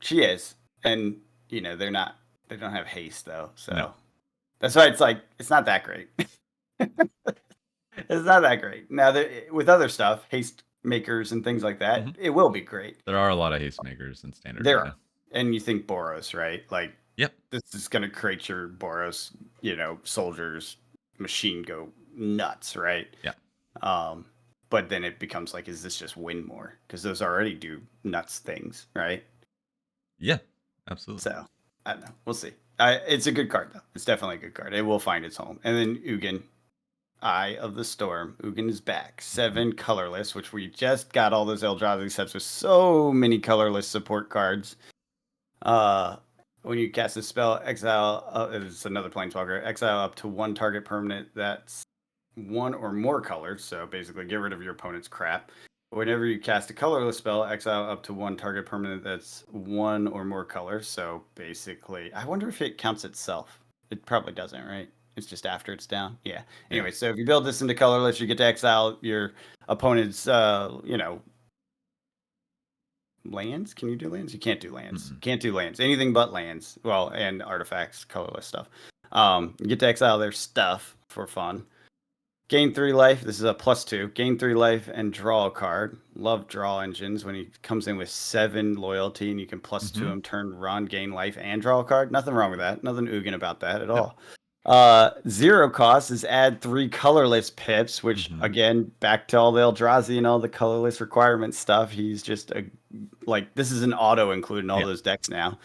She is, and they're not. They don't have haste though, so No. that's why it's like it's not that great. It's not that great. Now, with other stuff, haste makers and things like that, Mm-hmm. it will be great. There are a lot of haste makers in standard. There are. And you think Boros, right? Like, yep. This is going to create your Boros, soldiers machine go nuts, right? Yeah. But then it becomes like, is this just win more? Because those already do nuts things, right? Yeah, absolutely. So, I don't know. We'll see. It's a good card, though. It's definitely a good card. It will find its home. And then Ugin. Eye of the Storm. Ugin is back. 7 colorless, which we just got all those Eldrazi sets with so many colorless support cards. When you cast a spell, exile, it's another planeswalker, exile up to 1 target permanent that's 1 or more colors. So basically, get rid of your opponent's crap. Whenever you cast a colorless spell, exile up to 1 target permanent that's 1 or more colors. So basically, I wonder if it counts itself. It probably doesn't, right? It's just after it's down. Yeah. Anyway, so if you build this into colorless, you get to exile your opponent's, lands. Can you do lands? You can't do lands. Mm-mm. Can't do lands. Anything but lands. Well, and artifacts, colorless stuff. You get to exile their stuff for fun. Gain 3 life. This is a +2. Gain 3 life and draw a card. Love draw engines when he comes in with 7 loyalty and you can +2 him, turn run, gain life, and draw a card. Nothing wrong with that. Nothing Ugin about that at all. 0 cost is add 3 colorless pips, which again, back to all the Eldrazi and all the colorless requirement stuff. He's just this is an auto include in all those decks now.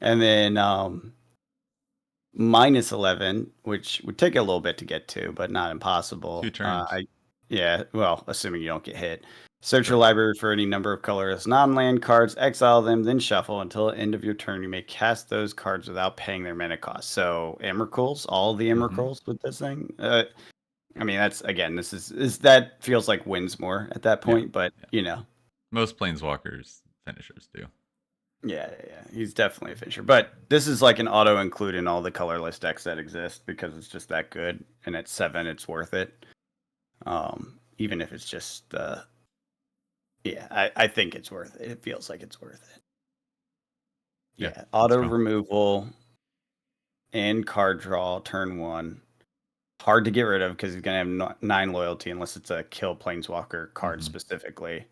And then -11, which would take a little bit to get to, but not impossible. 2 turns. Well, assuming you don't get hit. Search your library for any number of colorless non-land cards, exile them, then shuffle. Until the end of your turn, you may cast those cards without paying their mana cost. So Emrakul's, all the Emrakul's with this thing. I mean, that's again, this is that feels like wins more at that point, but most planeswalkers finishers do. Yeah, he's definitely a finisher. But this is like an auto include in all the colorless decks that exist because it's just that good. And at 7, it's worth it. Even if it's just I think it's worth it. It feels like it's worth it. Yeah. Auto removal and card draw turn 1. Hard to get rid of because he's gonna have 9 loyalty unless it's a kill planeswalker card specifically.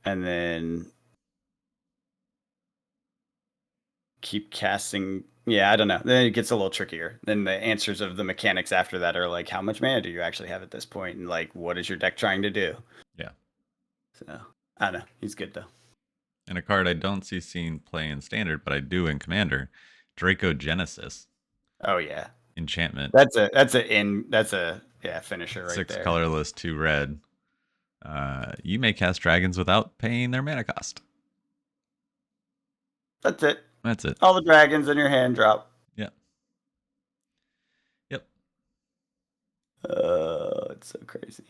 And then keep casting. Yeah, I don't know. Then it gets a little trickier. Then the answers of the mechanics after that are like, how much mana do you actually have at this point? And like, what is your deck trying to do? Yeah. So, I don't know. He's good, though. And a card I don't see seen play in Standard, but I do in Commander, Draco Genesis. Oh, yeah. Enchantment. That's a finisher right 6 there. colorless, 2 red. You may cast dragons without paying their mana cost. That's it. That's it. All the dragons in your hand drop. Yep. It's so crazy.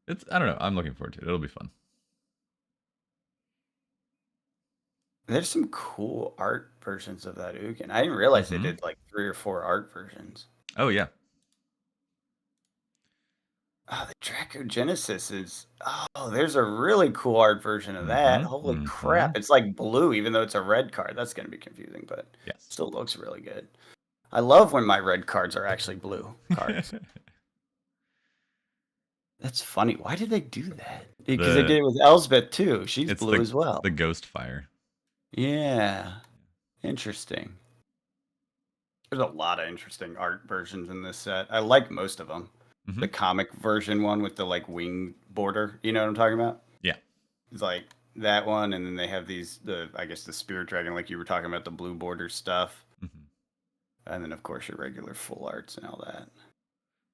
I don't know. I'm looking forward to it. It'll be fun. There's some cool art versions of that Ugin. I didn't realize they did like 3 or 4 art versions. Oh, yeah. Oh, the Draco Genesis is. Oh, there's a really cool art version of that. Holy crap. It's like blue, even though it's a red card. That's going to be confusing, but it still looks really good. I love when my red cards are actually blue cards. That's funny. Why did they do that? Because they did it with Elsbeth, too. She's blue as well. The Ghost Fire. Yeah. Interesting. There's a lot of interesting art versions in this set. I like most of them. Hmm. The comic version one with the like wing border, you know what I'm talking about? Yeah. It's like that one, and then they have I guess the spirit dragon, like you were talking about, the blue border stuff, Hmm. and then of course your regular full arts and all that.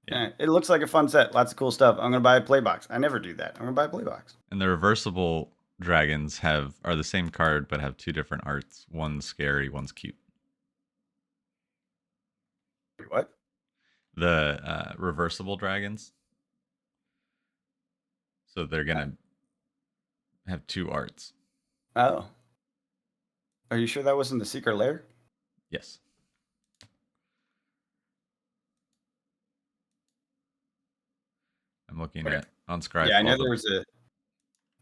Yeah. It looks like a fun set. Lots of cool stuff. I'm gonna buy a play box. I never do that. I'm gonna buy a play box. And the reversible dragons are the same card but have two different arts. One's scary, one's cute. Wait, what? The reversible dragons. So they're Uh, gonna have two arts. Oh, are you sure that wasn't the secret lair? Yes. I'm looking Okay. at on Yeah, I know Scryfall there was a.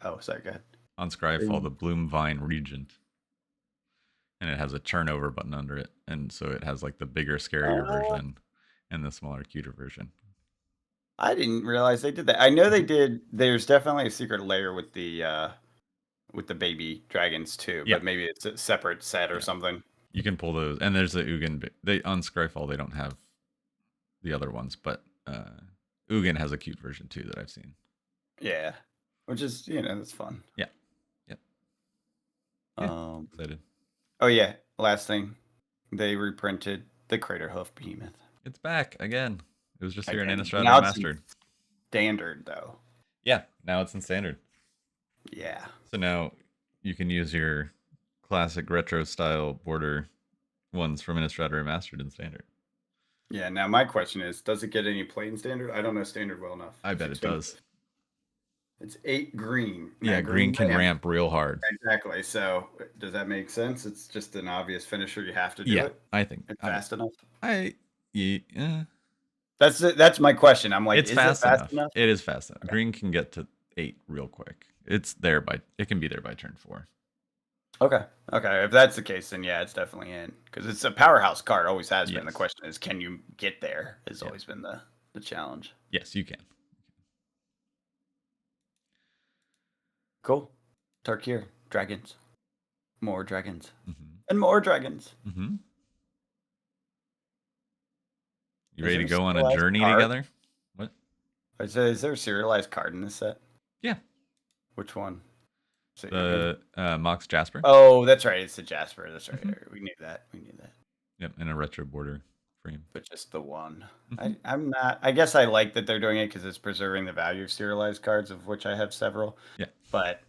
Oh, sorry. Go ahead. on Scryfall the Bloom Vine Regent, and it has a turnover button under it, and so it has like the bigger, scarier Uh, version and the smaller, cuter version. I didn't realize they did that. I know they Mhm. did. There's definitely a secret layer with the baby dragons too, Yeah, but maybe it's a separate set or yeah. something. You can pull those, and there's the Ugin. They on Scryfall they don't have the other ones, but Ugin has a cute version too that I've seen. Yeah, which is that's fun. Yeah, yep, yeah. Um. Excited. Oh yeah. Last thing, they reprinted the Crater Hoof Behemoth It's back again. It was just here in again. Innistrad Now it's in Remastered. standard though. Yeah, now it's in standard. Yeah. So now you can use your classic retro style border ones from Innistrad Remastered in standard. Yeah. Now my question is, does it get any plain standard? I don't know standard well enough. I It's bet it does. expensive. It's 8 green. Now Yeah, green can land. ramp real hard. Exactly. So does that make sense? It's just an obvious finisher. You have to do Yeah, it. I think It's fast enough. yeah, That's it. That's my question. I'm like, it's is it fast fast enough. enough? It is fast enough. Okay. Green can get to 8 real quick. It can be there by turn 4. Okay. Okay. If that's the case, then yeah, it's definitely in because it's a powerhouse card. Always has been. The Yes. question is, can you get there? Has Yeah. always been the challenge. Yes, you can. Cool. Tarkir dragons, more dragons, Mhm. and more dragons. Mhm. You Is ready there to a go on a serialized journey card? together? What? Is there a serialized card in this set? Yeah. Which one? Is it Ugin? The Mox Jasper. Oh, that's right. It's the Jasper. That's right. Mhm. We knew that. We knew that. Yep, in a retro border frame. But just the one. Mhm. I'm not. I guess I like that they're doing it because it's preserving the value of serialized cards, of which I have several. Yeah. But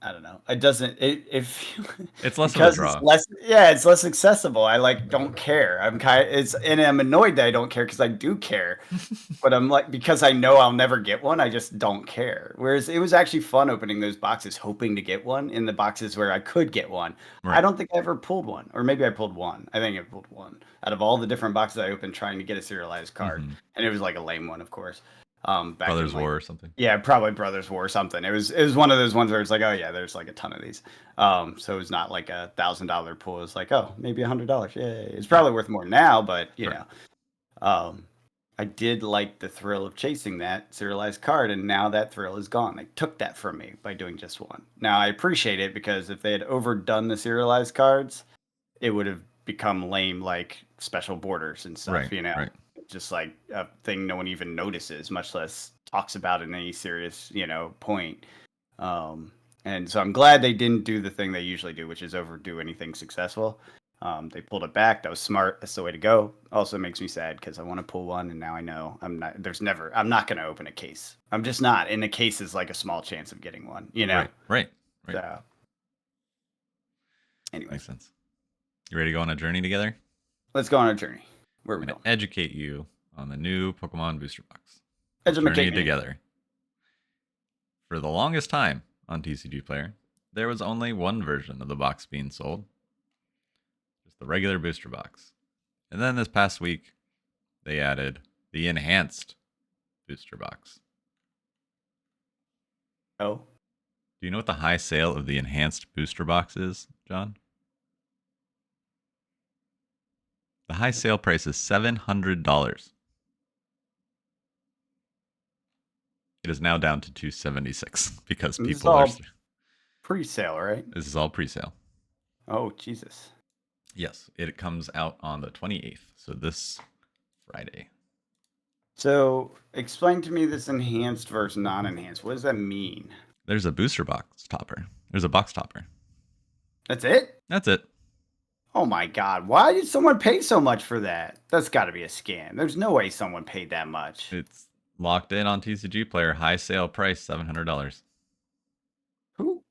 I don't know. It doesn't. If It's less of a because it's draw. less. Yeah, it's less accessible. I like don't care. I'm kind. It's and I'm annoyed that I don't care because I do care. But I'm like, because I know I'll never get one, I just don't care. Whereas it was actually fun opening those boxes, hoping to get one in the boxes where I could get one. I Right. don't think I ever pulled one, or maybe I pulled one. I think I pulled one out of all the different boxes I opened trying to get a serialized card, Mhm. and it was like a lame one, of course. Back in Brothers like War or something. yeah, probably Brothers War or something. It was one of those ones where it's like, oh yeah, there's like a ton of these. So it's not like $1,000 pool. It's like, oh, maybe $100. Yay! It's Yeah. probably worth more now, but Right. um, I did like the thrill of chasing that serialized card, and now that thrill is gone. They took that from me by doing just one. Now I appreciate it because if they had overdone the serialized cards, it would have become lame, like special borders and stuff. Right. Right. Just like a thing no one even notices, much less talks about in any serious, point. Um, and so I'm glad they didn't do the thing they usually do, which is overdo anything successful. They pulled it back. That was smart. That's the way to go. Also makes me sad because I want to pull one, and now I know I'm not. I'm not going to open a case. I'm just not. And a case is like a small chance of getting one. Right. Right. Right. So, Makes anyways, sense. You ready to go on a journey together? let's go on a journey. Where are I'm we going going? to educate you on the new Pokemon booster box. Educate Journey me. together. For the longest time on TCG Player, there was only one version of the box being sold, just the regular booster box. And then this past week, they added the enhanced booster box. Oh, Do you know what the high sale of the enhanced booster box is, John? The high sale price is $700. It is now down to $276 because this is people are. all pre-sale, right? This is all pre-sale. Oh, Jesus. Yes, it comes out on the 28th. So this Friday. So explain to me this enhanced versus non-enhanced. What does that mean? There's a booster box topper. There's a box topper. That's it? That's it. Oh my God. Why did someone pay so much for that? That's got to be a scam. There's no way someone paid that much. It's locked in on TCG Player. High sale price, $700. Who?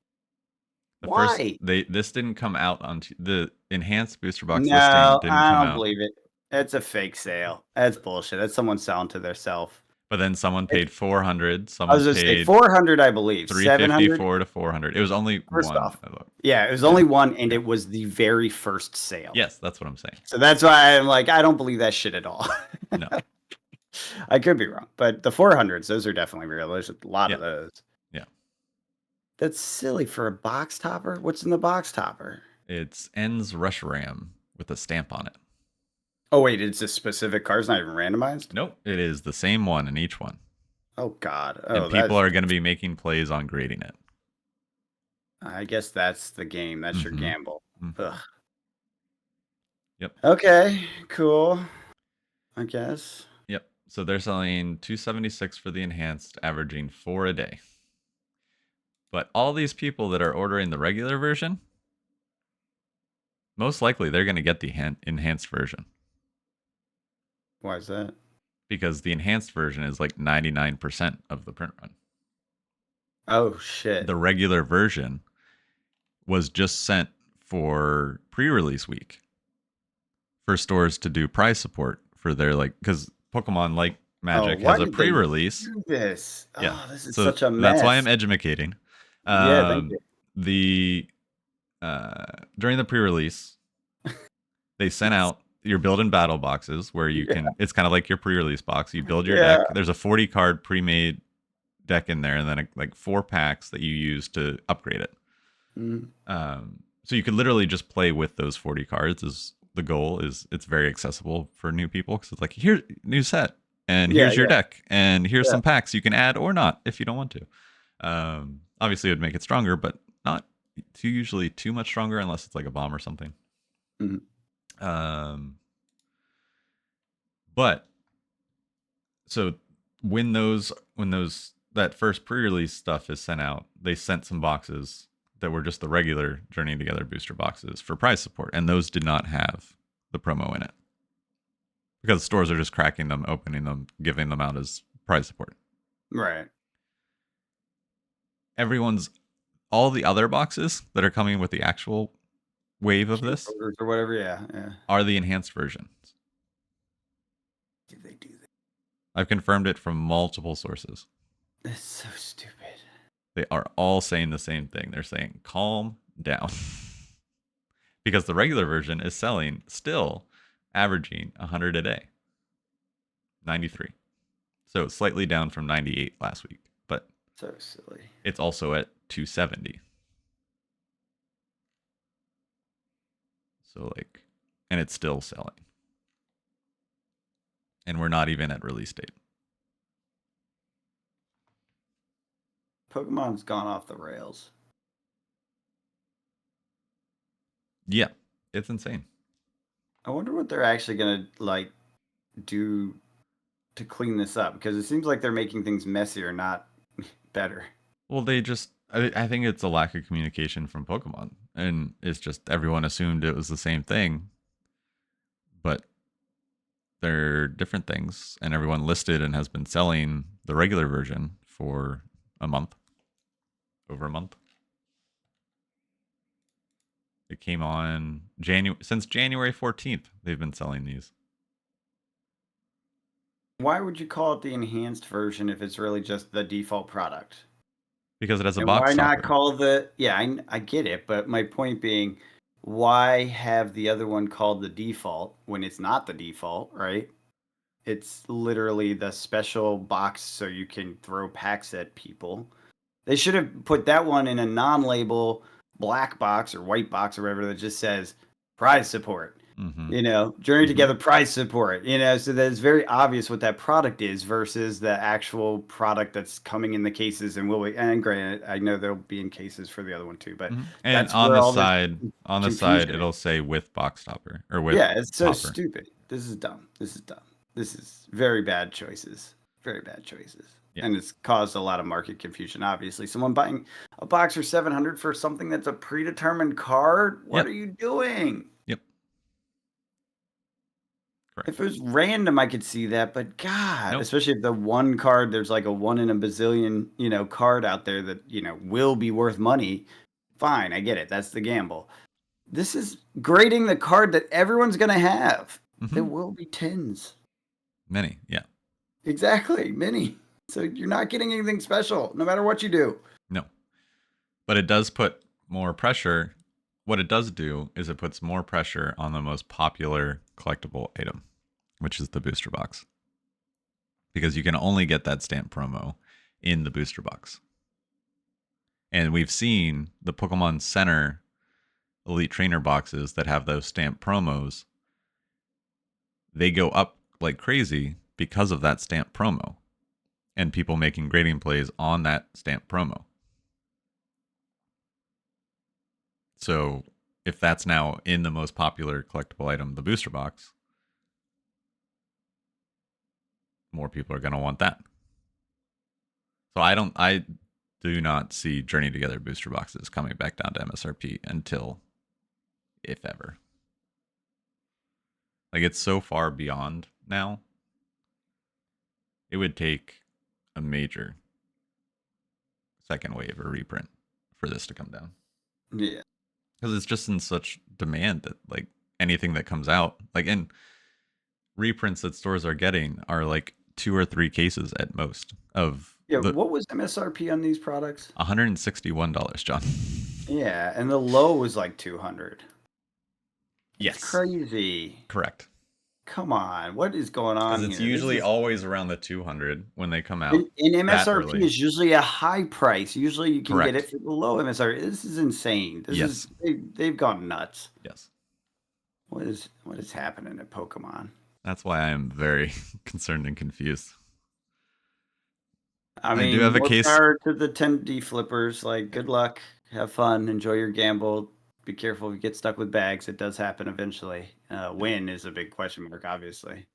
The first Why? this didn't come out on the enhanced booster box listing No, didn't I come don't out. believe it. That's a fake sale. That's bullshit. That's someone selling to their self. But then someone paid 400. I was Someone going to say paid 400, I believe. 700. 354 to 400. It was only First one. off, yeah, it was only one, and Yeah. it was the very first sale. Yes, that's what I'm saying. So that's why I'm like, I don't believe that shit at all. No. I could be wrong, but the 400s, those are definitely real. There's a lot of those. Yeah. That's silly for a box topper. What's in the box topper? It's Ends Rush Ram with a stamp on it. Oh wait, it's a specific card's not even randomized? Nope, it is the same one in each one. Oh God. And people are going to be making plays on grading it. I guess that's the game. That's your gamble. Ugh. Yep. Okay, cool. I guess. Yep. So they're selling 276 for the enhanced, averaging 4 a day. But all these people that are ordering the regular version, most likely they're going to get the enhanced version. Why is that? Because the enhanced version is like 99% of the print run. Oh shit. The regular version was just sent for pre-release week for stores to do prize support for their, like, because Pokemon like Magic has a pre-release. This. Yeah. Oh, this is So such a mess. that's why I'm educating. Yeah, thank you. During the pre-release, they sent out your build-in battle boxes where you can. It's kind of like your pre-release box. You build your deck. There's a 40 card pre-made deck in there, and then like 4 packs that you use to upgrade it. So you could literally just play with those 40 cards. Is the goal? Is it's very accessible for new people because it's like, here's new set, and here's your deck, and here's some packs you can add or not if you don't want to. Obviously, it would make it stronger, but not usually too much stronger unless it's like a bomb or something. But so when that first pre-release stuff is sent out, they sent some boxes that were just the regular Journey Together booster boxes for prize support, and those did not have the promo in it because stores are just cracking them, opening them, giving them out as prize support. Right. All the other boxes that are coming with the actual wave of this or whatever, are the enhanced versions. Did they do that? I've confirmed it from multiple sources. That's so stupid. They are all saying the same thing. They're saying, calm down. Because the regular version is selling still averaging 100 a day. 93. So slightly down from 98 last week. But so silly. It's also at 270. So and it's still selling. And we're not even at release date. Pokemon's gone off the rails. Yeah, it's insane. I wonder what they're actually gonna do to clean this up, because it seems like they're making things messier, not better. Well, I think it's a lack of communication from Pokemon, and it's just everyone assumed it was the same thing, but they're different things, and everyone listed and has been selling the regular version for over a month. It came on since January 14th. They've been selling these. Why would you call it the enhanced version if it's really just the default product? Because it has a box. Why not call I get it, but my point being, why have the other one called the default when it's not the default, right? It's literally the special box so you can throw packs at people. They should have put that one in a non-label black box or white box or whatever that just says prize support. Mm-hmm. You know, Journey Mm-hmm. Together price support, you know, so that it's very obvious what that product is versus the actual product that's coming in the cases and and granted, I know they'll be in cases for the other one too, but Mm-hmm. And that's where all this on the side, confusion it'll is. say with box topper or with Yeah, it's so topper. stupid. This is dumb. This is dumb. This is very bad choices. Very bad choices. Yeah. And it's caused a lot of market confusion, obviously. Someone buying a box for 700 for something that's a predetermined card? What Yep. are you doing? Yep. Correct. If it was random, I could see that, but God, Nope. especially if the one card, there's like a one in a bazillion, you know, card out there that, you know, will be worth money. Fine, I get it. That's the gamble. This is grading the card that everyone's going to have. Mm-hmm. There will be tens. Many. Yeah. Exactly, many. So you're not getting anything special, no matter what you do. No. But it does put more pressure. What it does do is it puts more pressure on the most popular collectible item, which is the booster box. Because you can only get that stamp promo in the booster box. And we've seen the Pokemon Center Elite Trainer boxes that have those stamp promos. They go up like crazy because of that stamp promo and people making grading plays on that stamp promo. So if that's now in the most popular collectible item, the booster box, more people are going to want that. So I do not see Journey Together booster boxes coming back down to MSRP until, if ever. Like, it's so far beyond now. It would take a major second wave or reprint for this to come down. Yeah. Because it's just in such demand that, like, anything that comes out, like, and reprints that stores are getting are like 2 or 3 cases at most of Yeah, the what was MSRP on these products? $161, John. Yeah, and the low was like 200. Yes. It's crazy. Correct. Come on, what is going on Because here? it's usually always around the 200 when they come out. And MSRP early. is usually a high price. Usually you can get Correct. it for the low MSRP. This is insane. This Yes. is they've gone nuts. Yes. What is happening at Pokemon? That's why I am very concerned and confused. I mean, do have a more case. power to the 10D flippers. Like, good luck. Have fun. Enjoy your gamble. Be careful if you get stuck with bags. It does happen eventually. Win is a big question mark, obviously.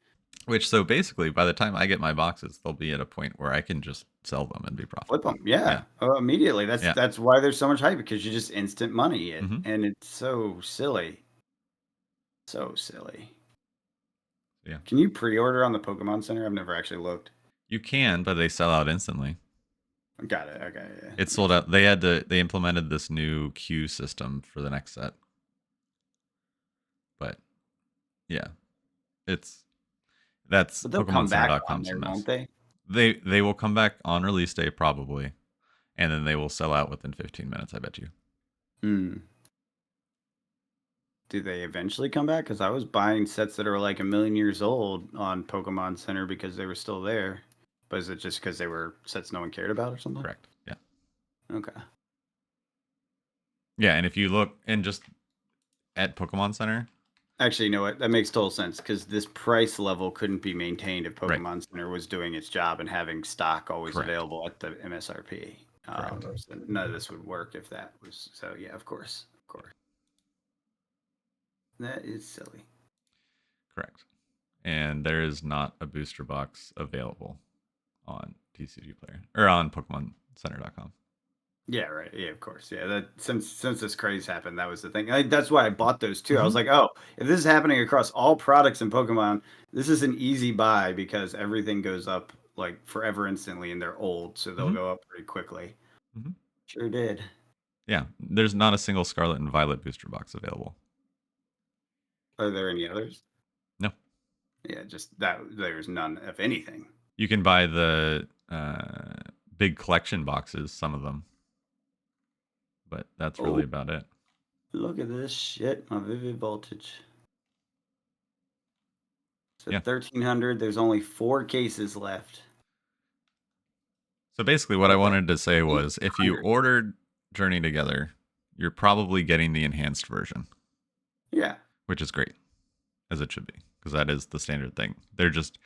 Which, so basically, by the time I get my boxes, they'll be at a point where I can just sell them and be profitable. Flip them, yeah. Immediately. That's why there's so much hype, because you just instant money it, and it's so silly. So silly. Yeah. Can you pre-order on the Pokemon Center? I've never actually looked. You can, but they sell out instantly. Got it. Okay. Yeah. It's sold out. They implemented this new queue system for the next set. But yeah, that's But they'll come back on PokemonCenter.com's there, a mess. won't they? They will come back on release day probably, and then they will sell out within 15 minutes. I bet you. Do they eventually come back? Because I was buying sets that are like 1,000,000 years old on Pokemon Center because they were still there. But is it just because they were sets no one cared about or something? Correct. Yeah. Okay. Yeah, and if you look and just at Pokemon Center. Actually, you know what? That makes total sense, because this price level couldn't be maintained if Pokemon Center was doing its job and having stock always available at the MSRP. So none of this would work if that was so. Yeah, of course. That is silly. Correct. And there is not a booster box available on TCG Player or on PokemonCenter.com. Yeah, right. Yeah, of course. Yeah, that since this craze happened, that was the thing. That's why I bought those too. I was like, oh, if this is happening across all products in Pokemon, this is an easy buy, because everything goes up like forever instantly, and they're old, so they'll go up pretty quickly. Sure did. Yeah, there's not a single Scarlet and Violet booster box available. Are there any others? No. Yeah, just that there's none of anything. You can buy the big collection boxes, some of them, but that's really about it. Look at this shit, my Vivid Voltage. So 1,300. There's only 4 cases left. So basically, what I wanted to say was, if you ordered Journey Together, you're probably getting the enhanced version. Yeah. Which is great. as it should be, because that is the standard thing. They're just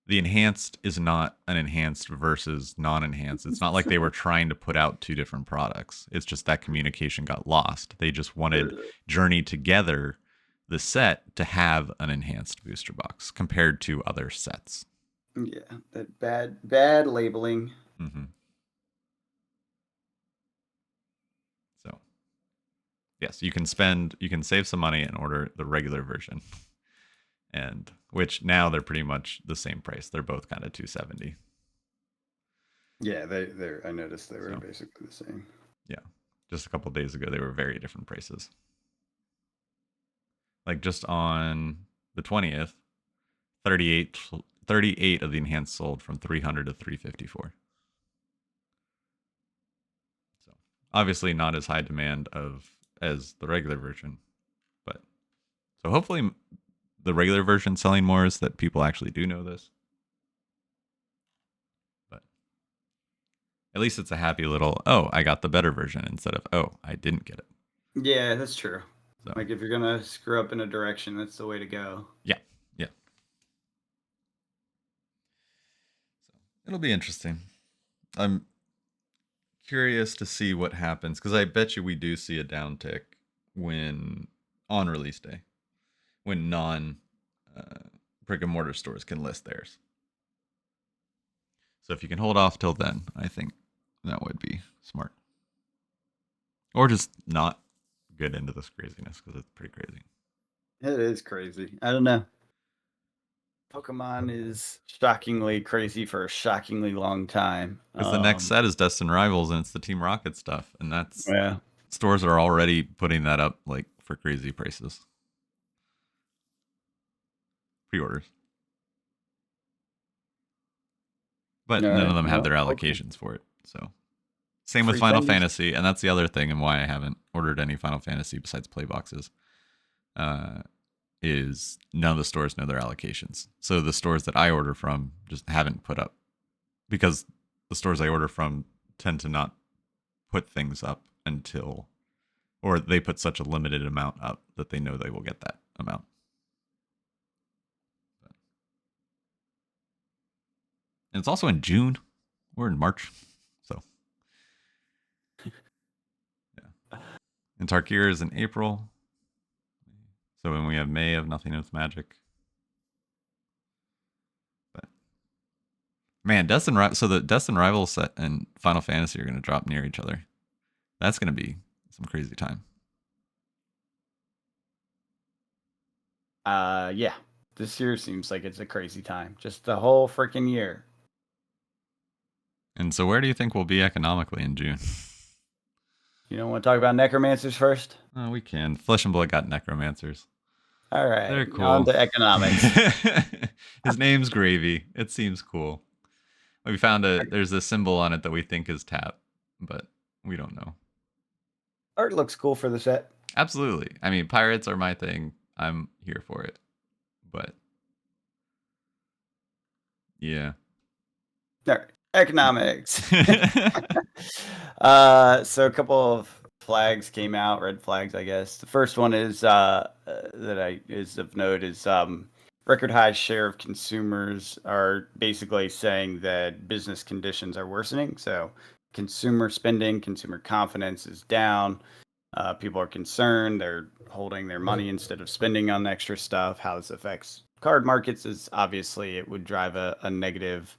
the enhanced is not an enhanced versus non-enhanced. It's not like they were trying to put out two different products. It's just that communication got lost. They just wanted Journey Together, the set, to have an enhanced booster box compared to other sets. Yeah, that bad labeling. Mm-hmm. So, yes, you can save some money and order the regular version, and which now they're pretty much the same price. They're both kind of $270. Yeah, I noticed they were basically the same. Yeah, just a couple days ago they were very different prices. Like just on the 20th, 38 of the enhanced sold from 300 to 354. So obviously not as high demand as the regular version, but so hopefully the regular version selling more is that people actually do know this. But at least it's a happy little, oh, I got the better version instead of, oh, I didn't get it. Yeah, that's true. So, like if you're gonna screw up in a direction, that's the way to go. Yeah. So it'll be interesting. I'm curious to see what happens because I bet you we do see a downtick when on release day, when non brick and mortar stores can list theirs. So if you can hold off till then, I think that would be smart. Or just not get into this craziness because it's pretty crazy. It is crazy. I don't know. Pokemon is shockingly crazy for a shockingly long time. Because the next set is Destined Rivals and it's the Team Rocket stuff, and that's Yeah. stores are already putting that up like for crazy prices. Pre-orders. But none of them have their allocations for it. So same with Final Fantasy, and that's the other thing and why I haven't ordered any Final Fantasy besides play boxes. Is none of the stores know their allocations. So the stores that I order from just haven't put up, because the stores I order from tend to not put things up until, or they put such a limited amount up that they know they will get that amount. And it's also in June. We're in March. So yeah. And Tarkir is in April. So when we have May of Nothing with Magic. But man, so the Destined Rivals set and Final Fantasy are going to drop near each other. That's going to be some crazy time. Yeah. This year seems like it's a crazy time. Just the whole freaking year. And so where do you think we'll be economically in June? You don't want to talk about necromancers first? Oh, we can. Flesh and Blood got necromancers. All right. They're cool. On to economics. His name's Gravy. It seems cool. We found there's a symbol on it that we think is tap, but we don't know. Art looks cool for the set. Absolutely. I mean, pirates are my thing. I'm here for it. But yeah. All right. Economics. So a couple of flags came out, red flags, I guess. The first one is is of note is record high share of consumers are basically saying that business conditions are worsening. So consumer spending, consumer confidence is down. People are concerned. They're holding their money instead of spending on extra stuff. How this affects card markets is obviously it would drive a negative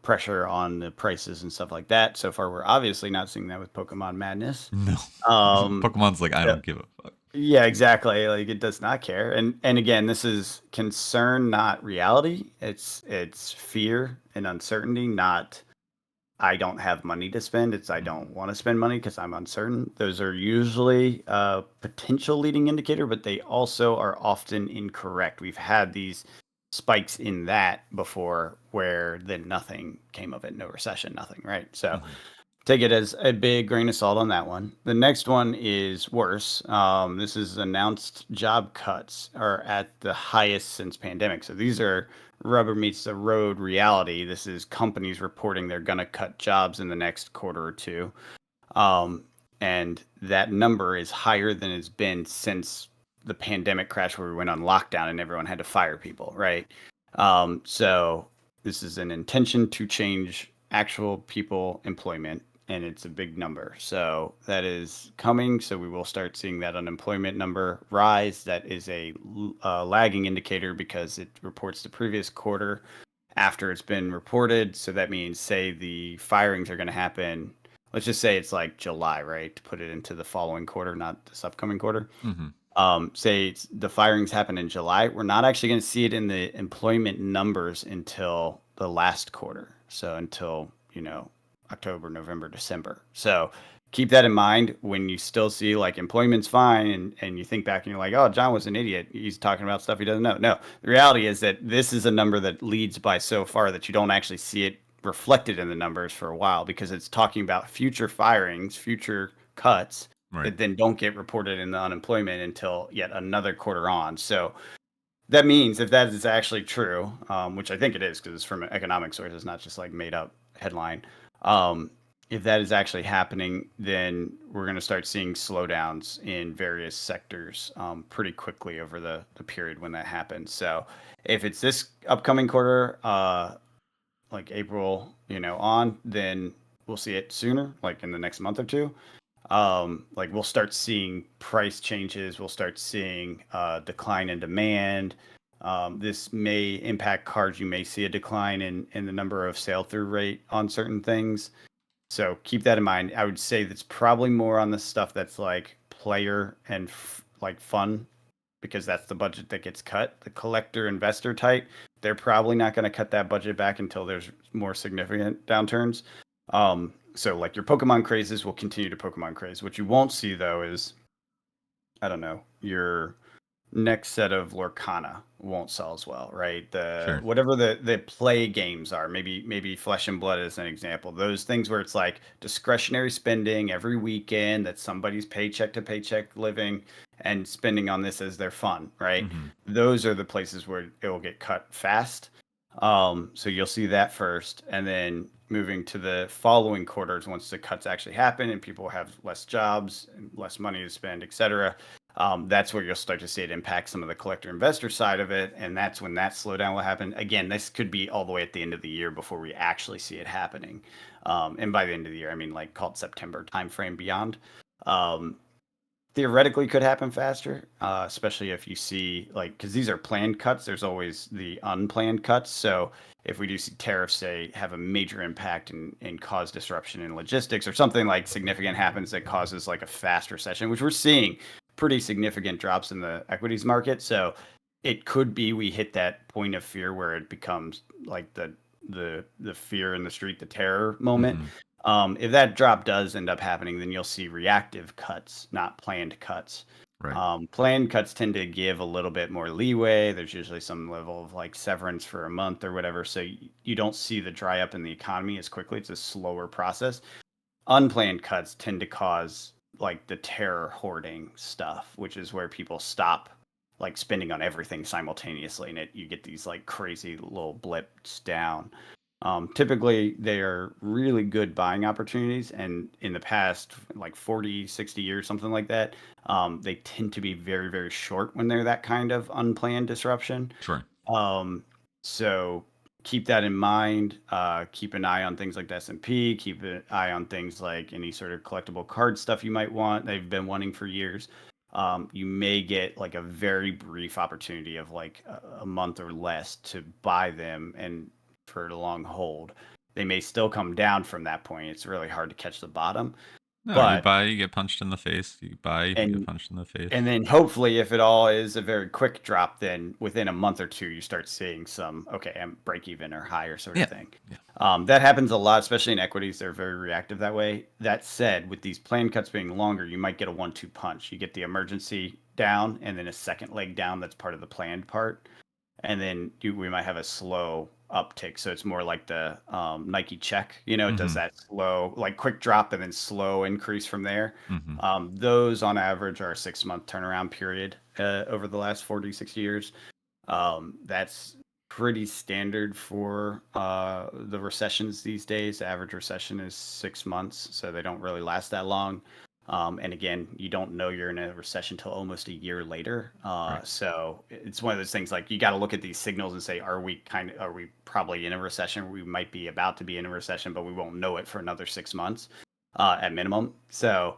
pressure on the prices and stuff like that. So far, we're obviously not seeing that with Pokemon Madness. No. Pokemon's like, I don't give a fuck. Yeah, exactly. Like it does not care. And again, this is concern, not reality. It's fear and uncertainty, not I don't have money to spend. It's I don't want to spend money because I'm uncertain. Those are usually a potential leading indicator, but they also are often incorrect. We've had these spikes in that before where then nothing came of it, no recession, nothing, right? So take it as a big grain of salt on that one. The next one is worse. This is announced job cuts are at the highest since pandemic. So these are rubber meets the road reality. This is companies reporting they're going to cut jobs in the next quarter or two. And that number is higher than it's been since the pandemic crash where we went on lockdown and everyone had to fire people, right? So this is an intention to change actual people employment, and it's a big number. So that is coming. So we will start seeing that unemployment number rise. That is a lagging indicator because it reports the previous quarter after it's been reported. So that means, say, the firings are going to happen. Let's just say it's like July, right? To put it into the following quarter, not this upcoming quarter. Mm-hmm. Say the firings happen in July, we're not actually going to see it in the employment numbers until the last quarter. So until, October, November, December. So keep that in mind when you still see like employment's fine and you think back and you're like, oh, John was an idiot. He's talking about stuff he doesn't know. No, the reality is that this is a number that leads by so far that you don't actually see it reflected in the numbers for a while because it's talking about future firings, future cuts Right. that then don't get reported in the unemployment until yet another quarter on. So that means if that is actually true, which I think it is because it's from an economic source, it's not just like made up headline. If that is actually happening, then we're going to start seeing slowdowns in various sectors pretty quickly over the period when that happens. So if it's this upcoming quarter, like April, on, then we'll see it sooner, like in the next month or two. Like we'll start seeing price changes. We'll start seeing decline in demand. This may impact cards. You may see a decline in the number of sale through rate on certain things. So keep that in mind. I would say that's probably more on the stuff that's like player and like fun because that's the budget that gets cut. The collector investor type, they're probably not going to cut that budget back until there's more significant downturns. So like your Pokemon crazes will continue to Pokemon craze. What you won't see though is, I don't know, your next set of Lorcana won't sell as well, right? The Sure. whatever the play games are, maybe Flesh and Blood is an example. Those things where it's like discretionary spending every weekend, that's somebody's paycheck to paycheck living and spending on this as their fun, right? Mm-hmm. Those are the places where it will get cut fast. So you'll see that first, and then moving to the following quarters, once the cuts actually happen and people have less jobs and less money to spend, etc. That's where you'll start to see it impact some of the collector investor side of it, and that's when that slowdown will happen. Again, this could be all the way at the end of the year before we actually see it happening. And by the end of the year, I mean like called September timeframe beyond. Um, Theoretically could happen faster, especially if you see like because these are planned cuts. There's always the unplanned cuts. So if we do see tariffs say have a major impact and cause disruption in logistics or something like significant happens that causes like a fast recession, which we're seeing pretty significant drops in the equities market. So it could be we hit that point of fear where it becomes like the fear in the street, the terror moment. Mm-hmm. If that drop does end up happening, then you'll see reactive cuts, not planned cuts. Right. Planned cuts tend to give a little bit more leeway. There's usually some level of like severance for a month or whatever. So you don't see the dry up in the economy as quickly. It's a slower process. Unplanned cuts tend to cause like the terror hoarding stuff, which is where people stop like spending on everything simultaneously and you get these like crazy little blips down. Typically, they are really good buying opportunities. And in the past, like 40, 60 years, something like that, they tend to be very, very short when they're that kind of unplanned disruption. Sure. Um, so keep that in mind. Keep an eye on things like the S&P. Keep an eye on things like any sort of collectible card stuff you might want. They've been wanting for years. You may get like a very brief opportunity of like a month or less to buy them and for a long hold. They may still come down from that point. It's really hard to catch the bottom, No, you but buy, you get punched in the face. You buy, you get and punched in the face. and then hopefully, if it all is a very quick drop, then within a month or two, you start seeing some, okay, I'm break even or higher sort of Yeah. thing. Yeah. That happens a lot, especially in equities. They're very reactive that way. That said, with these planned cuts being longer, you might get a 1-2 punch. You get the emergency down and then a second leg down that's part of the planned part. And then we might have a slow uptick. So it's more like the Nike check, it does Mm-hmm. that slow, like quick drop and then slow increase from there. Mm-hmm. Those on average are a 6-month turnaround period over the last 40, 60 years. That's pretty standard for the recessions these days. The average recession is 6 months, so they don't really last that long. And again, you don't know you're in a recession till almost a year later. Right. So it's one of those things like you got to look at these signals and say, are we probably in a recession? We might be about to be in a recession, but we won't know it for another 6 months at minimum. So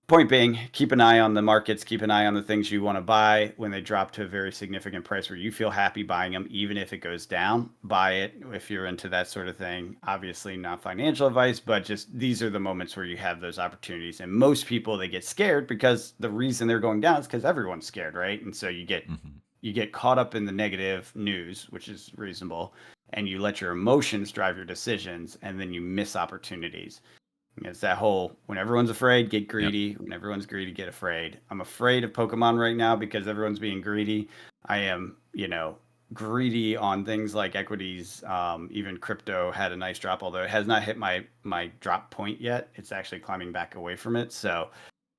point being, keep an eye on the markets, keep an eye on the things you want to buy when they drop to a very significant price where you feel happy buying them, even if it goes down. Buy it if you're into that sort of thing. Obviously, not financial advice, but just these are the moments where you have those opportunities. And most people, they get scared because the reason they're going down is because everyone's scared, right? And so Hmm. you get caught up in the negative news, which is reasonable, and you let your emotions drive your decisions, and then you miss opportunities. It's that whole when everyone's afraid, get Yep. greedy. When everyone's greedy, get afraid. I'm afraid of Pokemon right now because everyone's being greedy. I am, greedy on things like equities. Even crypto had a nice drop, although it has not hit my drop point yet. It's actually climbing back away from it. So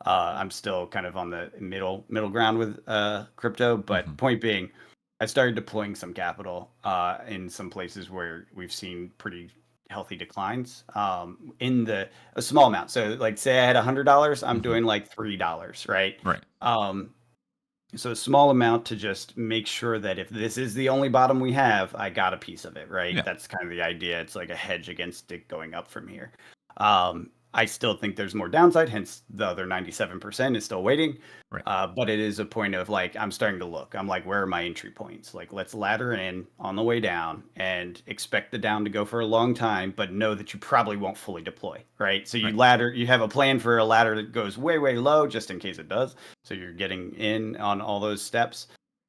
I'm still kind of on the middle ground with crypto. But Hmm. point being, I started deploying some capital in some places where we've seen pretty healthy declines in a small amount. So like say I had $100, I'm Hmm. doing like $3, right? Right. Um, so a small amount to just make sure that if this is the only bottom we have, I got a piece of it, right? Yeah. That's kind of the idea. It's like a hedge against it going up from here. I still think there's more downside, hence the other 97% is still waiting. Right. But it is a point of like, I'm starting to look. I'm like, where are my entry points? Like, let's ladder in on the way down and expect the down to go for a long time, but know that you probably won't fully deploy, right? So Right. you have a plan for a ladder that goes way, way low just in case it does. So you're getting in on all those steps.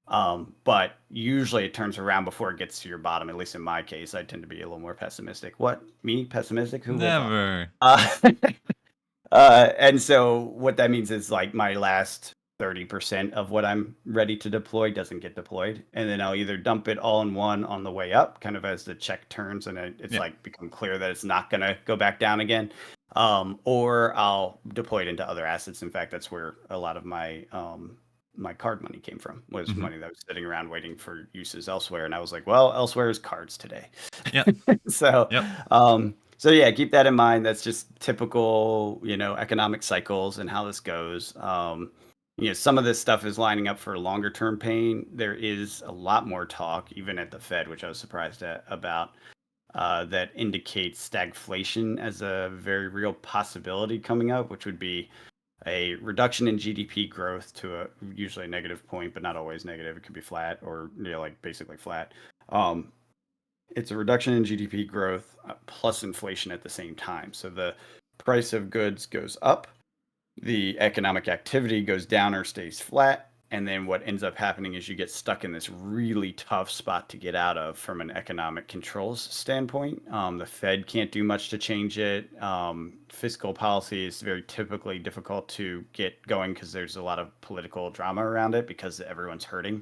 But usually it turns around before it gets to your bottom. At least in my case, I tend to be a little more pessimistic. What? Me? Pessimistic? Who would have thought? Never. Uh, and so what that means is like my last 30% of what I'm ready to deploy doesn't get deployed. And then I'll either dump it all in one on the way up, kind of as the check turns and it's Yeah. like become clear that it's not going to go back down again. Or I'll deploy it into other assets. In fact, that's where a lot of my card money came from, was Hmm. money that was sitting around waiting for uses elsewhere. And I was like, well, elsewhere is cards today. Yep. So, Yep. so yeah, keep that in mind. That's just typical, economic cycles and how this goes. Some of this stuff is lining up for longer term pain. There is a lot more talk, even at the Fed, which I was surprised about, that indicates stagflation as a very real possibility coming up, which would be a reduction in GDP growth to a usually a negative point, but not always negative. It could be flat or like basically flat. Um, it's a reduction in GDP growth plus inflation at the same time. So the price of goods goes up, the economic activity goes down or stays flat. And then what ends up happening is you get stuck in this really tough spot to get out of from an economic controls standpoint. The Fed can't do much to change it. Fiscal policy is very typically difficult to get going because there's a lot of political drama around it because everyone's hurting.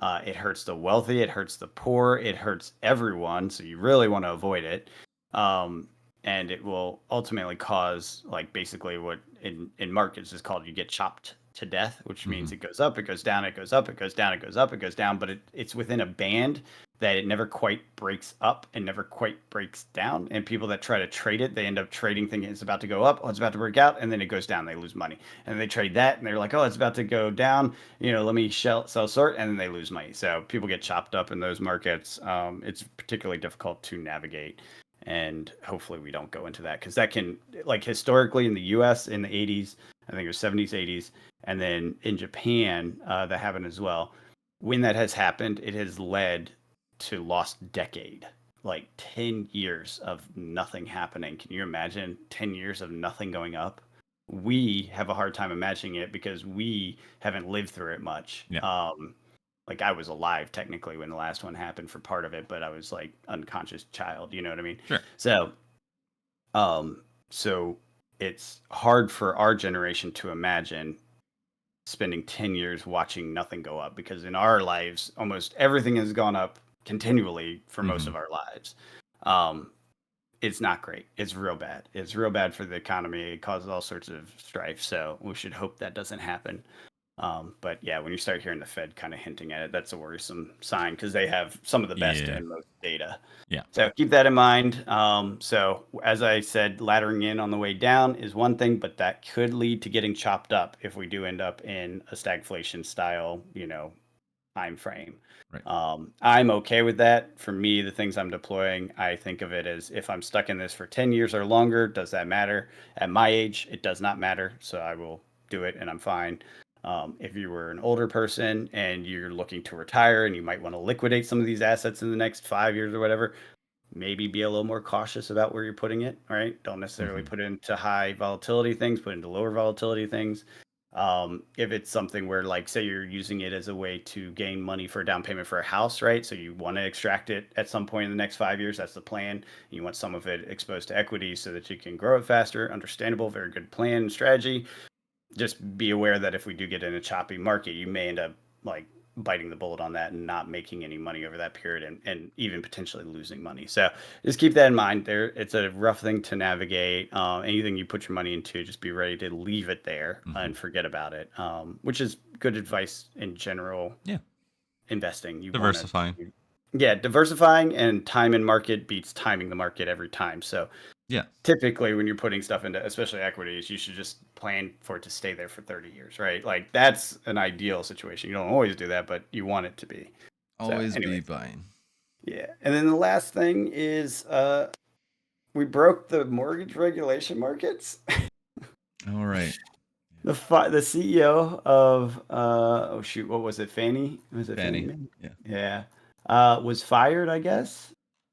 It hurts the wealthy, it hurts the poor, it hurts everyone. So you really want to avoid it. Um, and it will ultimately cause like basically what in markets is called you get chopped to death, which Hmm. means it goes up, it goes down, it goes up, it goes down, it goes up, it goes down, but it's within a band that it never quite breaks up and never quite breaks down. And people that try to trade it, they end up trading thinking it's about to go up, oh, it's about to break out, and then it goes down, they lose money. And they trade that and they're like, oh, it's about to go down, let me sell short, and then they lose money. So people get chopped up in those markets. It's particularly difficult to navigate, and hopefully we don't go into that because that can, like, historically in the US in the 80s, I think it was 70s, 80s, and then in Japan, that happened as well. When that has happened, it has led to lost decade, like 10 years of nothing happening. Can you imagine 10 years of nothing going up? We have a hard time imagining it because we haven't lived through it much. Yeah. Like I was alive technically when the last one happened for part of it, but I was like unconscious child, you know what I mean? Sure. So, um, so it's hard for our generation to imagine spending 10 years watching nothing go up because in our lives, almost everything has gone up continually for most Hmm. of our lives. Um, it's not great. It's real bad. It's real bad for the economy. It causes all sorts of strife. So we should hope that doesn't happen. But yeah, when you start hearing the Fed kind of hinting at it, that's a worrisome sign because they have some of the best Yeah. and most data. Yeah. So keep that in mind. So as I said, laddering in on the way down is one thing, but that could lead to getting chopped up if we do end up in a stagflation style, time frame. Right. I'm okay with that. For me, the things I'm deploying, I think of it as if I'm stuck in this for 10 years or longer, does that matter? At my age, it does not matter. So I will do it and I'm fine. If you were an older person and you're looking to retire and you might want to liquidate some of these assets in the next 5 years or whatever, maybe be a little more cautious about where you're putting it. Right? Don't necessarily Mm-hmm. put it into high volatility things, put it into lower volatility things. If it's something where, like, say you're using it as a way to gain money for a down payment for a house, right? So you want to extract it at some point in the next 5 years. That's the plan. You want some of it exposed to equity so that you can grow it faster. Understandable, very good plan and strategy. Just be aware that if we do get in a choppy market, you may end up like biting the bullet on that and not making any money over that period and even potentially losing money. So just keep that in mind. There, it's a rough thing to navigate. Anything you put your money into, just be ready to leave it there Mm-hmm. and forget about it, which is good advice in general. Yeah. Investing, you want to, Diversifying. yeah, diversifying, and time in market beats timing the market every time. So Yeah. typically when you're putting stuff into especially equities, you should just plan for it to stay there for 30 years, right? Like that's an ideal situation. You don't always do that, but you want it to be. So Always be anyways, buying. yeah. And then the last thing is we broke the mortgage regulation markets. All right. The CEO of oh shoot, what was it? Fannie? Was it Fannie Fanny. Mae? Yeah. Yeah. Was fired, I guess.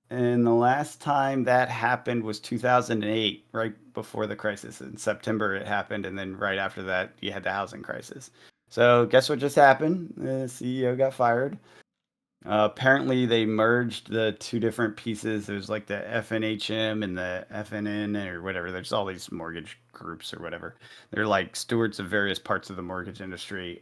And the last time that happened was 2008, right before the crisis. In September it happened, and then right after that you had the housing crisis. So guess what just happened? The CEO got fired. Apparently, they merged the two different pieces. There's like the FNHM and the FNN or whatever. There's all these mortgage groups or whatever. They're like stewards of various parts of the mortgage industry.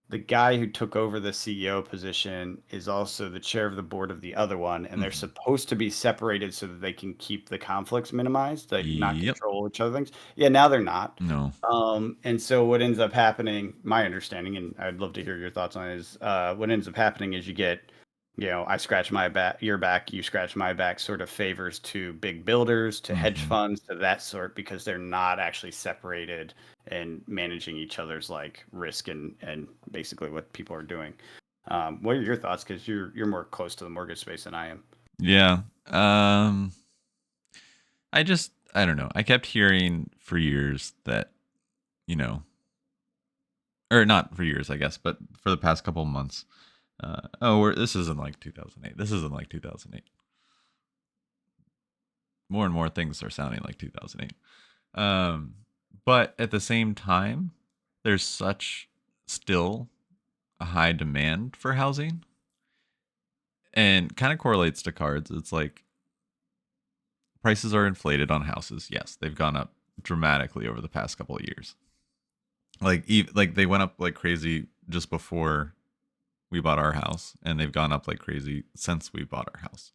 The guy who took over the CEO position is also the chair of the board of the other one, and they're Mm-hmm. supposed to be separated so that they can keep the conflicts minimized, like not Yep. control each other things. Yeah, now they're not. No. And so what ends up happening, my understanding, and I'd love to hear your thoughts on it, is what ends up happening is you get, I scratch my back, your back, you scratch my back, sort of favors to big builders, to hedge Mm-hmm. funds, to that sort, because they're not actually separated and managing each other's like risk and basically what people are doing. What are your thoughts? Because you're more close to the mortgage space than I am. Yeah. I don't know. I kept hearing for years that, you know, or not for years, I guess, but for the past couple of months. This isn't like 2008. This isn't like 2008. More and more things are sounding like 2008. Um, but at the same time, there's such still a high demand for housing, and kind of correlates to cards. It's like prices are inflated on houses. Yes, they've gone up dramatically over the past couple of years. Like they went up like crazy just before we bought our house, and they've gone up like crazy since we bought our house.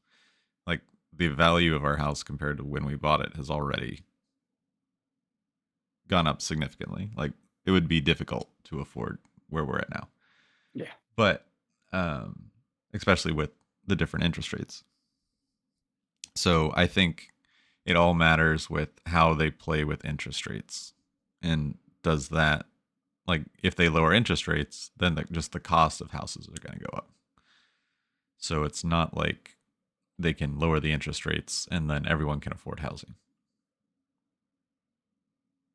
Like the value of our house compared to when we bought it has already gone up significantly. Like it would be difficult to afford where we're at now. Yeah. But especially with the different interest rates. So I think it all matters with how they play with interest rates. And does that, like, if they lower interest rates, then just the cost of houses are going to go up. So it's not like they can lower the interest rates and then everyone can afford housing.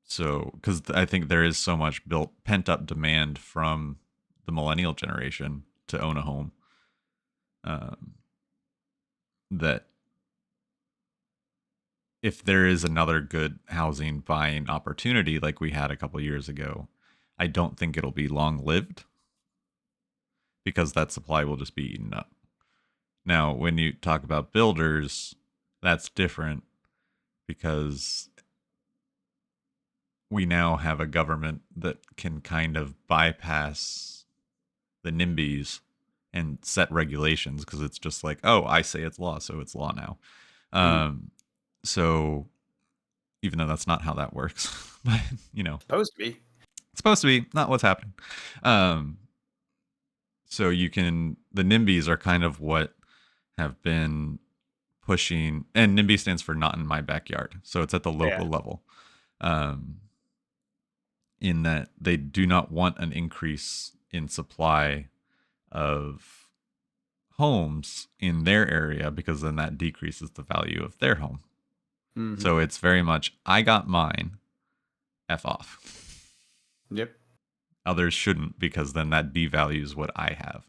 So, because I think there is so much built pent up demand from the millennial generation to own a home, um, that if there is another good housing buying opportunity like we had a couple years ago, I don't think it'll be long lived because that supply will just be eaten up. Now, when you talk about builders, that's different because we now have a government that can kind of bypass the NIMBYs and set regulations because it's just like, oh, I say it's law, so it's law now. Mhm. Um, so even though that's not how that works, but you know, Supposed to be. supposed to be, not what's happening. Um, so the NIMBYs are kind of what have been pushing, and NIMBY stands for not in my backyard. So it's at the Yeah. local level. Um, in that they do not want an increase in supply of homes in their area because then that decreases the value of their home. Hmm. So it's very much, I got mine, F off. Yep. Others shouldn't because then that devalues what I have,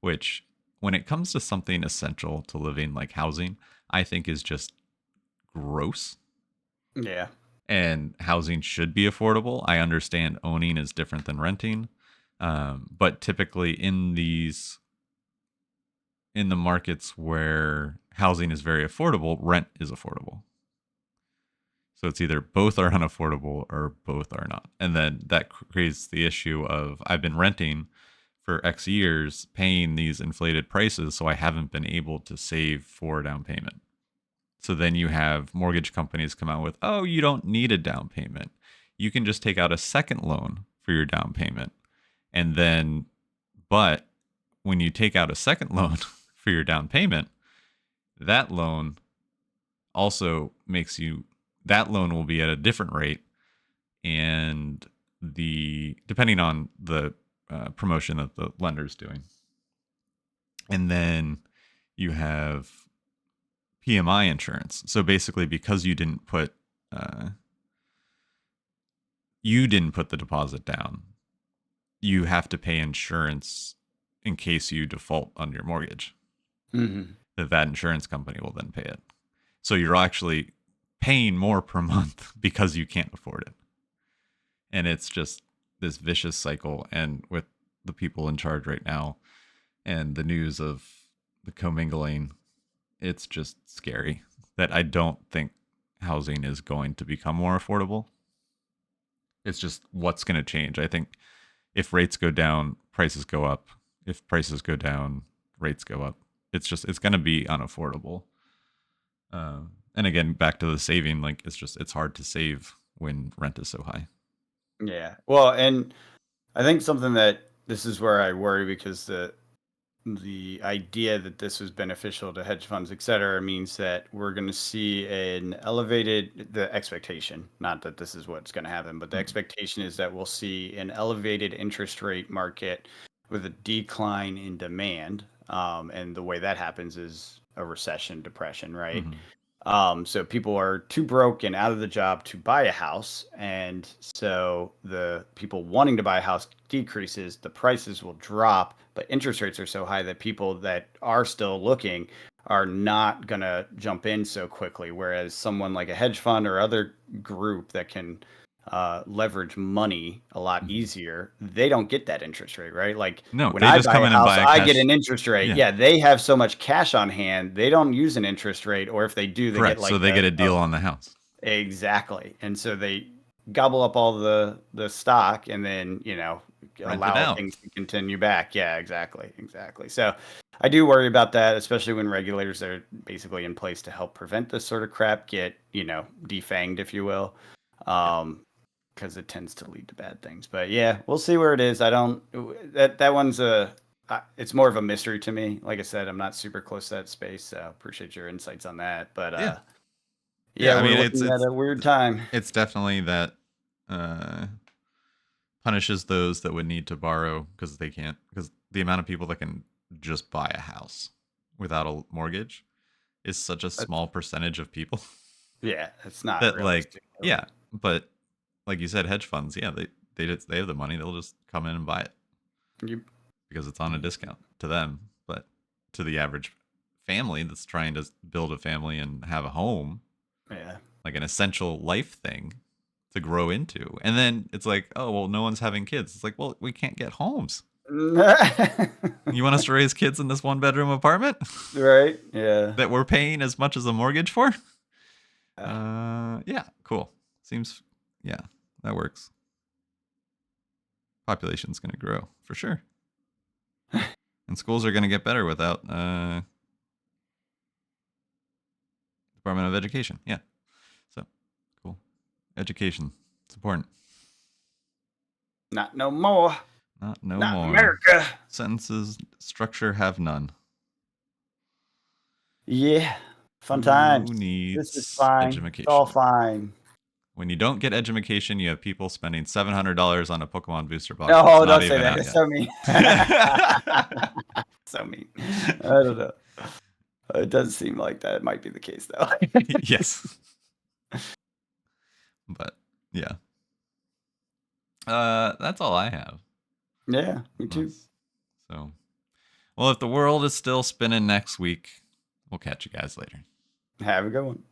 which when it comes to something essential to living like housing, I think is just gross. Yeah. And housing should be affordable. I understand owning is different than renting. But typically in the markets where housing is very affordable, rent is affordable. So it's either both are unaffordable or both are not. And then that creates the issue of I've been renting for X years, paying these inflated prices, so I haven't been able to save for a down payment. So then you have mortgage companies come out with, oh, you don't need a down payment. You can just take out a second loan for your down payment. And then, but when you take out a second loan for your down payment, that loan also that loan will be at a different rate. And depending on the promotion that the lender's doing. And then you have PMI insurance. So basically, because uh, you didn't put the deposit down, you have to pay insurance in case you default on your mortgage. Hmm. That insurance company will then pay it. So you're actually paying more per month because you can't afford it. And it's just this vicious cycle. And with the people in charge right now and the news of the commingling, it's just scary that I don't think housing is going to become more affordable. It's just what's going to change. I think if rates go down, prices go up. If prices go down, rates go up. It's going to be unaffordable. And again, back to the saving, like it's hard to save when rent is so high. Yeah. Well, and I think something that this is where I worry because the idea that this was beneficial to hedge funds, et cetera, means that we're going to see an elevated the expectation. Not that this is what's going to happen, but the Mm-hmm. expectation is that we'll see an elevated interest rate market with a decline in demand. And the way that happens is a recession, depression, right? Mm-hmm. So people are too broke and out of the job to buy a house, and so the people wanting to buy a house decreases. The prices will drop, but interest rates are so high that people that are still looking are not gonna jump in so quickly. Whereas someone like a hedge fund or other group that can leverage money a lot Mm-hmm. easier, they don't get that interest rate, right? Like No, when they I just buy come a in and house, buy a I get cash. an interest rate. Yeah, Yeah, they have so much cash on hand, they don't use an interest rate, or if they do, they get correct. So like they get a deal on the house. exactly. And so they gobble up all the stock and then, Rent it allow out. things to continue back. Yeah, exactly. Exactly. So I do worry about that, especially when regulators are basically in place to help prevent this sort of crap get, defanged, if you will. Yeah. Because it tends to lead to bad things. But yeah, we'll see where it is. I don't that one's it's more of a mystery to me. Like I said, I'm not super close to that space, so appreciate your insights on that. But Yeah. yeah, Yeah. I we're mean, looking at a weird time. it's definitely that uh, punishes those that would need to borrow because they can't, because the amount of people that can just buy a house without a mortgage is such a small percentage of people Yeah, it's not that, like, realistic, yeah. really. But like you said, hedge funds, yeah, they have the money, they'll just come in and buy it You, because it's on a discount to them. But to the average family that's trying to build a family and have a home, yeah. like an essential life thing to grow into. And then it's like, oh, well, no one's having kids. It's like, well, we can't get homes. You want us to raise kids in this one bedroom apartment Right? Yeah. that we're paying as much as a mortgage for? Uh, Yeah, cool. Seems, yeah, that works. Population's going to grow for sure. And schools are going to get better without Department of Education. Yeah. So, cool. Education. It's important. Not no more. Not no Not more. America. Sentences structure have none. Yeah. Fun Who times. needs This is fine. It's all education? fine. When you don't get education, you have people spending $700 on a Pokemon booster box. No, That's not don't say even that. out It's yet. so mean. So mean. I don't know. It doesn't seem like that. It might be the case, though. Yes. But yeah. That's all I have. Yeah, me too. So, well, if the world is still spinning next week, we'll catch you guys later. Have a good one.